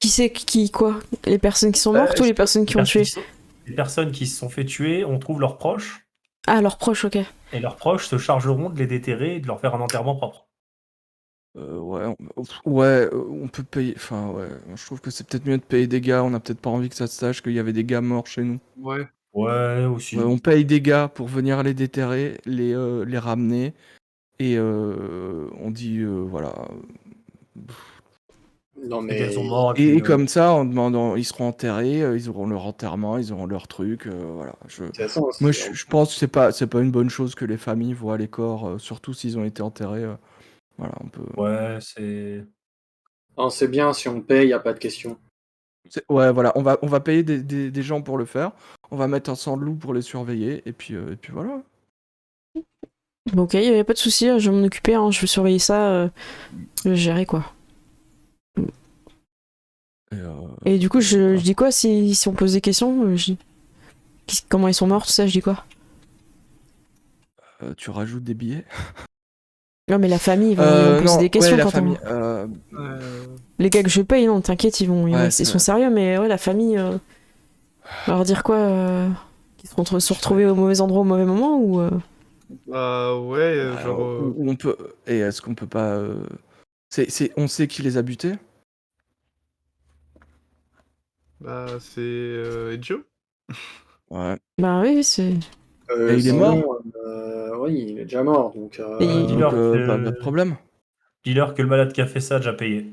Qui c'est quoi? Les personnes qui sont mortes ou les personnes qui ont tué? Les personnes qui se sont fait tuer, on trouve leurs proches, Ah, leurs proches, ok. et leurs proches se chargeront de les déterrer et de leur faire un enterrement propre. On peut payer. Enfin, ouais, je trouve que c'est peut-être mieux de payer des gars. On n'a peut-être pas envie que ça se sache qu'il y avait des gars morts chez nous. Ouais. Ouais, aussi. On paye des gars pour venir les déterrer, les ramener, et on dit voilà. Non, Et qu'elles sont mais mortes, Et, puis, et comme ça, en demandant, ils seront enterrés, ils auront leur enterrement, ils auront leur truc, voilà. de toute façon, Moi, je pense que c'est pas une bonne chose que les familles voient les corps, surtout s'ils ont été enterrés. Voilà, on peut. ouais, c'est. non, c'est bien, si on paye, y a pas de question. Ouais, voilà, on va payer des gens pour le faire. On va mettre un sang de loup pour les surveiller, et puis voilà. Bon, ok, y a pas de souci, je vais m'en occuper, hein, je vais surveiller ça, je vais gérer quoi. Et, Et du coup, je voilà. dis quoi si on pose des questions comment ils sont morts, tout ça, je dis quoi? Tu rajoutes des billets? Non, mais la famille, ils vont poser Non, des ouais, questions la quand famille. Les gars que je paye, non, t'inquiète, Ouais, ils sont sérieux, mais ouais, la famille, on va leur dire quoi qu'ils se retrouver au mauvais endroit au mauvais moment ou Bah ouais, bah, genre... ou on peut. Et est-ce qu'on peut pas. On sait qui les a butés? Bah c'est Ezio. Ouais. Bah oui, c'est. Et il est mort? Sinon, oui, il est déjà mort, donc Et- Donc, Dis-leur pas de que... problème. dis-leur que le malade qui a fait ça a déjà payé.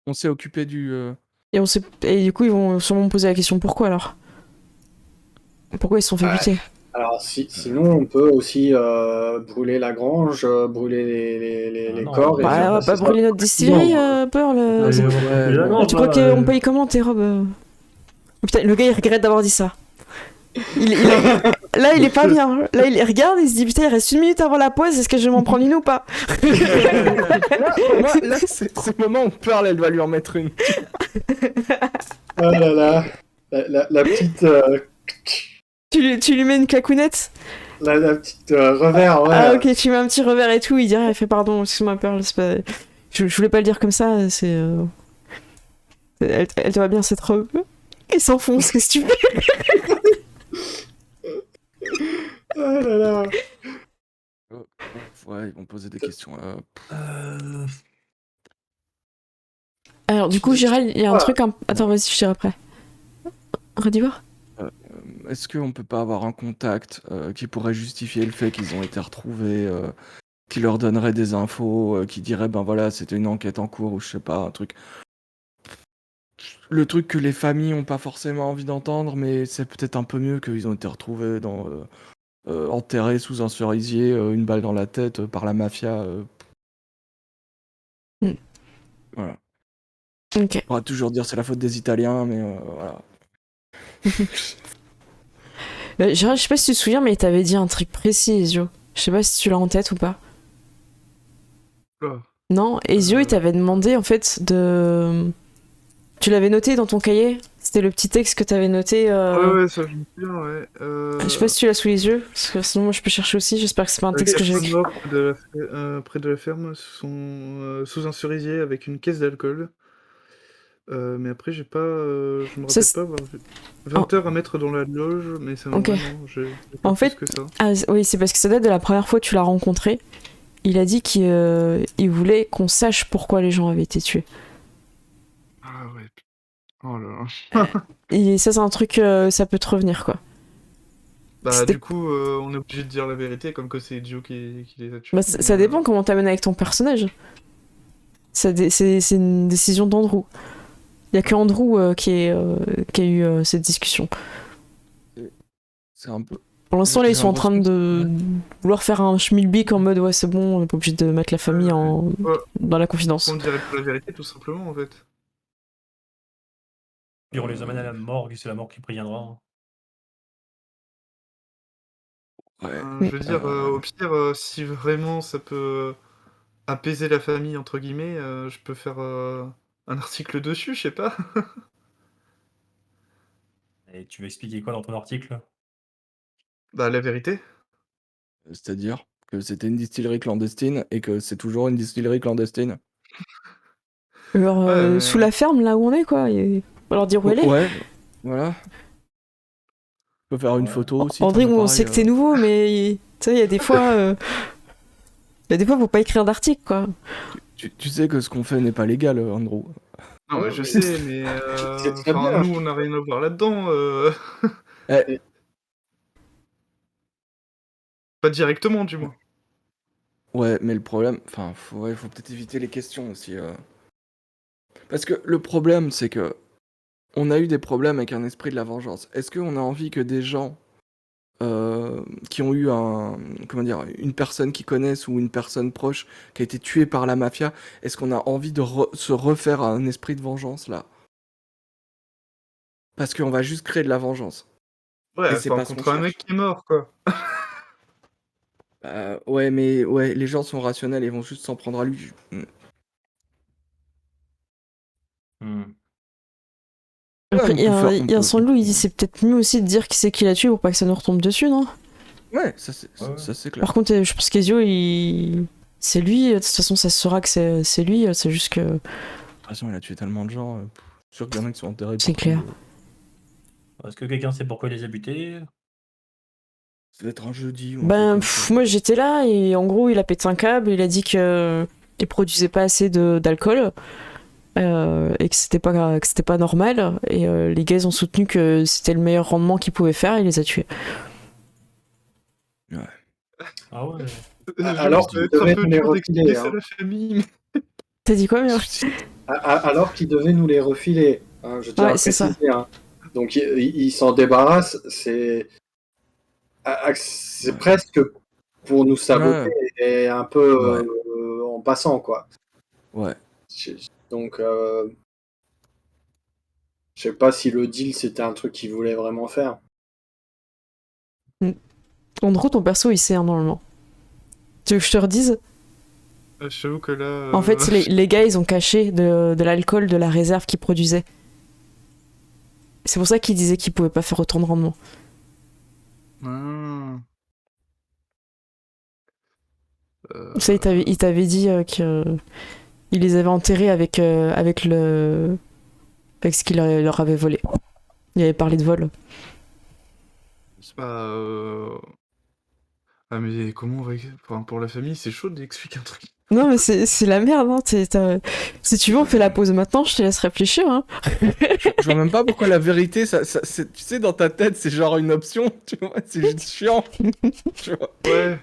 On s'est occupé du. Et du coup, ils vont sûrement me poser la question pourquoi alors? Pourquoi ils se sont fait Ouais. buter? alors sinon, on peut aussi brûler la grange, brûler les non, corps et Bah, faire on va passer pas ça. brûler notre distillerie, Pearl. Et on va ouais, couper la non. gorge, Tu crois là, qu'on paye comment tes robes Putain, le gars il regrette d'avoir dit ça. Là, il est pas bien. Là, il regarde, il se dit putain, il reste 1 minute avant la pause, est-ce que je vais m'en prendre une ou pas? Là, c'est le moment où Pearl, elle va lui en mettre une. Oh là là, la petite, Tu lui mets une claquounette? la petite revers, ouais. Ah, ok, tu mets un petit revers et tout, il dirait, il fait pardon, excuse-moi, Pearl, c'est pas. Je voulais pas le dire comme ça, c'est. Elle te va bien cette robe. Il s'enfonce, qu'est-ce que tu fais? Oh là là. Ouais, ils vont poser des questions. Alors, du coup, Gérald, il y a un truc. Attends, vas-y, je dirai après. Redis voir. Est-ce qu'on peut pas avoir un contact qui pourrait justifier le fait qu'ils ont été retrouvés, qui leur donnerait des infos, qui dirait ben voilà, c'était une enquête en cours ou je sais pas, un truc. Le truc que les familles ont pas forcément envie d'entendre, mais c'est peut-être un peu mieux qu'ils ont été retrouvés enterrés sous un cerisier, une balle dans la tête par la mafia. Voilà. Ok. On va toujours dire c'est la faute des Italiens, mais voilà. Gérald, je sais pas si tu te souviens, mais il t'avait dit un truc précis, Ezio. Je sais pas si tu l'as en tête ou pas. Quoi Non, Ezio, il t'avait demandé en fait de. Tu l'avais noté dans ton cahier? C'était le petit texte que t'avais noté. Ouais, ça je me souviens, ouais. Je sais pas si tu l'as sous les yeux, parce que sinon moi je peux chercher aussi. J'espère que c'est pas un texte que j'ai écrit. morts près de la ferme sont sous un cerisier avec une caisse d'alcool. Mais après, j'ai pas, je me Ça, rappelle pas avoir vu 20 heures à mettre dans la loge, mais c'est Ok. non, j'ai pas En plus fait, que ça. oui, c'est parce que ça date de la première fois que tu l'as rencontré. Il a dit qu'il voulait qu'on sache pourquoi les gens avaient été tués. Ah ouais. Oh là là. Et ça, c'est un truc, ça peut te revenir, quoi. Bah C'était- du coup, on est obligé de dire la vérité, comme que c'est Joe qui les a tués. Bah, ça dépend comment t'amènes avec ton personnage. C'est une décision d'Andrew. Il y a que Andrew qui a eu cette discussion. C'est un peu. Pour l'instant, là, J'ai ils sont en train de vouloir faire un schmilblick en mode ouais, c'est bon, on est pas obligé de mettre la famille dans la confidence. On dirait pas la vérité, tout simplement, en fait. Puis on les amène à la morgue, c'est la mort qui préviendra. Ouais. Je veux dire, au pire, si vraiment ça peut apaiser la famille, entre guillemets, je peux faire un article dessus, je sais pas. Et tu veux expliquer quoi dans ton article? Bah la vérité. C'est-à-dire que c'était une distillerie clandestine et que c'est toujours une distillerie clandestine. Genre, Ouais, mais... sous la ferme, là où on est, quoi. Et... On va leur dire où elle est. Ouais, voilà. On peut faire une Ouais. photo aussi. André, t'en as on pareil, sait que t'es nouveau, mais tu sais, il y a des fois. Il y a des fois, faut pas écrire d'article, quoi. Tu sais que ce qu'on fait n'est pas légal, Andrew. Non, mais Ouais, je mais sais, mais c'est très bien. nous, on n'a rien à voir là-dedans. Eh, Pas directement, du moins. ouais, mais le problème, faut peut-être éviter les questions aussi. Parce que le problème, c'est que on a eu des problèmes avec un esprit de la vengeance. Est-ce qu'on a envie que des gens qui ont eu une personne qu'ils connaissent ou une personne proche qui a été tuée par la mafia, est-ce qu'on a envie de se refaire un esprit de vengeance là? Parce qu'on va juste créer de la vengeance. Ouais, Et c'est enfin, pas ce qu'on contre un mec cherche. qui est mort, quoi. Ouais, mais ouais, les gens sont rationnels et vont juste s'en prendre à lui. Hmm. Après, Ouais, il y a, on il y a peut- Sandlou, il dit c'est peut-être mieux aussi de dire qui c'est qui l'a tué pour pas que ça nous retombe dessus, non? Ouais, ça c'est Ouais. ça, c'est clair. Par contre, je pense qu'Ezio, c'est lui. De toute façon, ça se saura que c'est lui. C'est juste que. De toute façon, il a tué tellement de gens. Sûr qu'il y en a qui sont enterrés. C'est partout. clair. Est-ce que quelqu'un sait pourquoi il les a butés? Ça doit être un jeudi. Ou un Ben, truc comme ça. moi j'étais là et en gros, il a pété un câble. Il a dit que il produisait pas assez d'alcool et que c'était pas normal. Et les gars ils ont soutenu que c'était le meilleur rendement qu'ils pouvaient faire. Et il les a tués. Ah ouais. Alors Ça va qu'il être un devait peu nous les dur d'expliquer refiler. ça à Hein. la famille. T'as dit quoi, Mère? Alors qu'il devait nous les refiler. Hein, je tiens à Ouais, c'est ça. préciser. Hein. Donc il s'en débarrasse. C'est presque pour nous saboter et un peu en passant, quoi. Ouais. Donc, je sais pas si le deal c'était un truc qu'il voulait vraiment faire. En gros, ton perso il sait hein, normalement. Tu veux que je te redise? Je t'avoue que là. En fait, les gars ils ont caché de l'alcool de la réserve qu'ils produisaient. C'est pour ça qu'ils disaient qu'ils pouvaient pas faire autant de rendement. Ça, il t'avait dit qu'il les avait enterrés avec ce qu'il leur avait volé. Il avait parlé de vol. C'est pas. Ah, mais comment on va. Enfin, pour la famille, c'est chaud d'expliquer un truc. Non, mais c'est la merde. Hein. Si tu veux, on fait la pause maintenant, je te laisse réfléchir. Hein. Je vois même pas pourquoi la vérité, tu sais, dans ta tête, c'est genre une option, tu vois, c'est juste chiant. Tu vois. Ouais.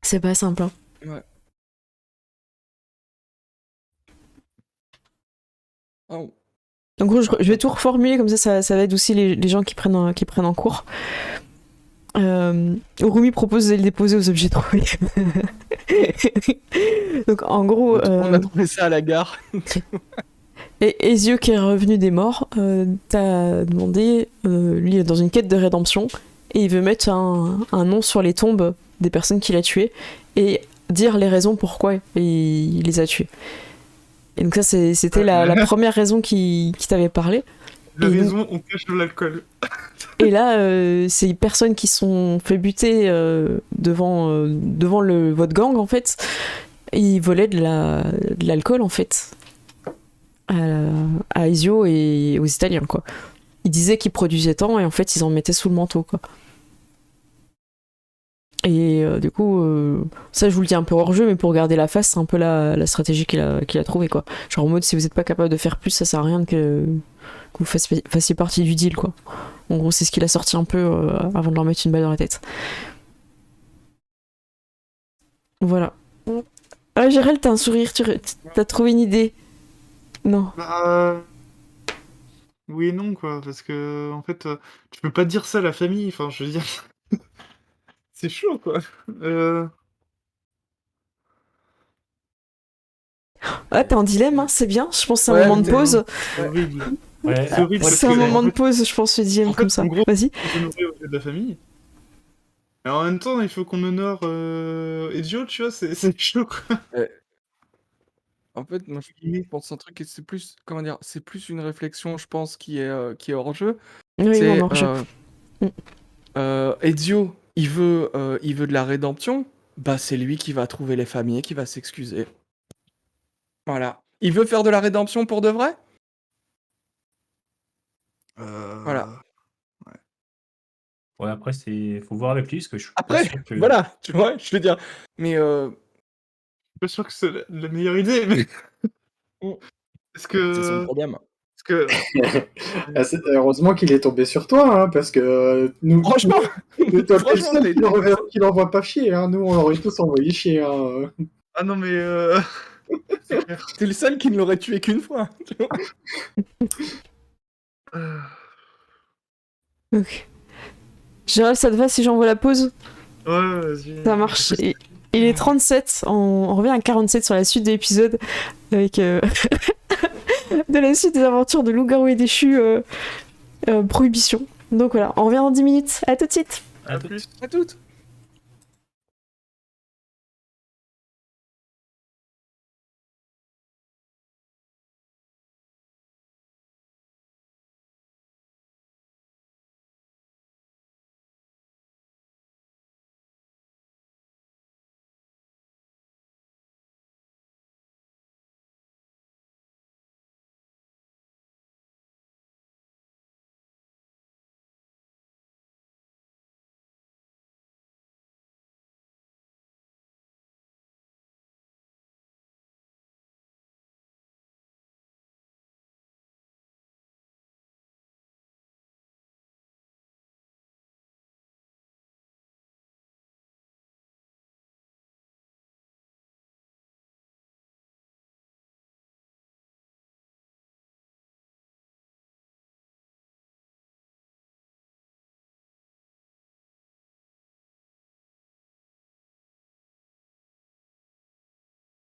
C'est pas simple. Hein. Ouais. Oh. En gros, je vais tout reformuler, comme ça va aider aussi les gens qui prennent en cours. Urumi propose de les déposer aux objets trouvés. Donc en gros... On a trouvé ça à la gare. Et Ezio qui est revenu des morts, t'as demandé, lui il est dans une quête de rédemption, et il veut mettre un nom sur les tombes des personnes qu'il a tuées, et dire les raisons pourquoi il les a tuées. Et donc ça c'était la première raison qui t'avait parlé. La raison, on cache de l'alcool. Et là, c'est les personnes qui sont fait buter devant votre gang, en fait. Et ils volaient de l'alcool, en fait, à Ezio et aux Italiens, quoi. Ils disaient qu'ils produisaient tant, et en fait, ils en mettaient sous le manteau, quoi. Et du coup, ça, je vous le dis un peu hors jeu, mais pour garder la face, c'est un peu la stratégie qu'il a trouvée, quoi. Genre en mode, si vous n'êtes pas capable de faire plus, ça sert à rien que vous fassiez partie du deal, quoi. En gros, c'est ce qu'il a sorti un peu avant de leur mettre une balle dans la tête. Voilà. Ah, Gérald, t'as un sourire, t'as trouvé une idée? Non. Oui et non, quoi, parce que, en fait, tu peux pas dire ça à la famille, enfin, je veux dire... C'est chaud, quoi. Ah, t'es en dilemme, hein, c'est bien. Je pense que c'est un moment de pause. C'est horrible. Ouais, C'est horrible. C'est un moment de pause, je pense, le dilemme en fait, comme ça. en gros, Vas-y. on peut honorer au fait de la famille. Et en même temps, il faut qu'on honore Ezio, tu vois, c'est chaud, quoi. En fait, moi, je pense un truc, et c'est plus, comment dire, c'est plus une réflexion, je pense, qui est hors jeu. Oui, C'est bon, hors jeu. Ezio, il veut de la rédemption, bah c'est lui qui va trouver les familles, qui va s'excuser. Voilà. Il veut faire de la rédemption pour de vrai? Voilà. Ouais, après, faut voir avec lui, parce que je suis Après, pas sûr que... voilà, tu vois, je veux dire. Mais Je suis pas sûr que c'est la meilleure idée, mais... Est-ce que... c'est son problème. Heureusement qu'il est tombé sur toi, hein, parce que nous, Franchement, toi, t'es le seul qui l'envoie pas chier. Hein. Nous, on l'aurait tous envoyé chier. Hein. Ah non, mais c'est clair. T'es le seul qui ne l'aurait tué qu'une fois. tu vois. Ok. Gérald, ça te va si j'envoie la pause? Ouais, vas-y. Ça marche. Il est 37, on revient à 47 sur la suite de l'épisode avec de la suite des aventures de loup-garou et déchu Prohibition. Donc voilà, on revient dans 10 minutes. À tout de suite. À À tout. plus. À toutes.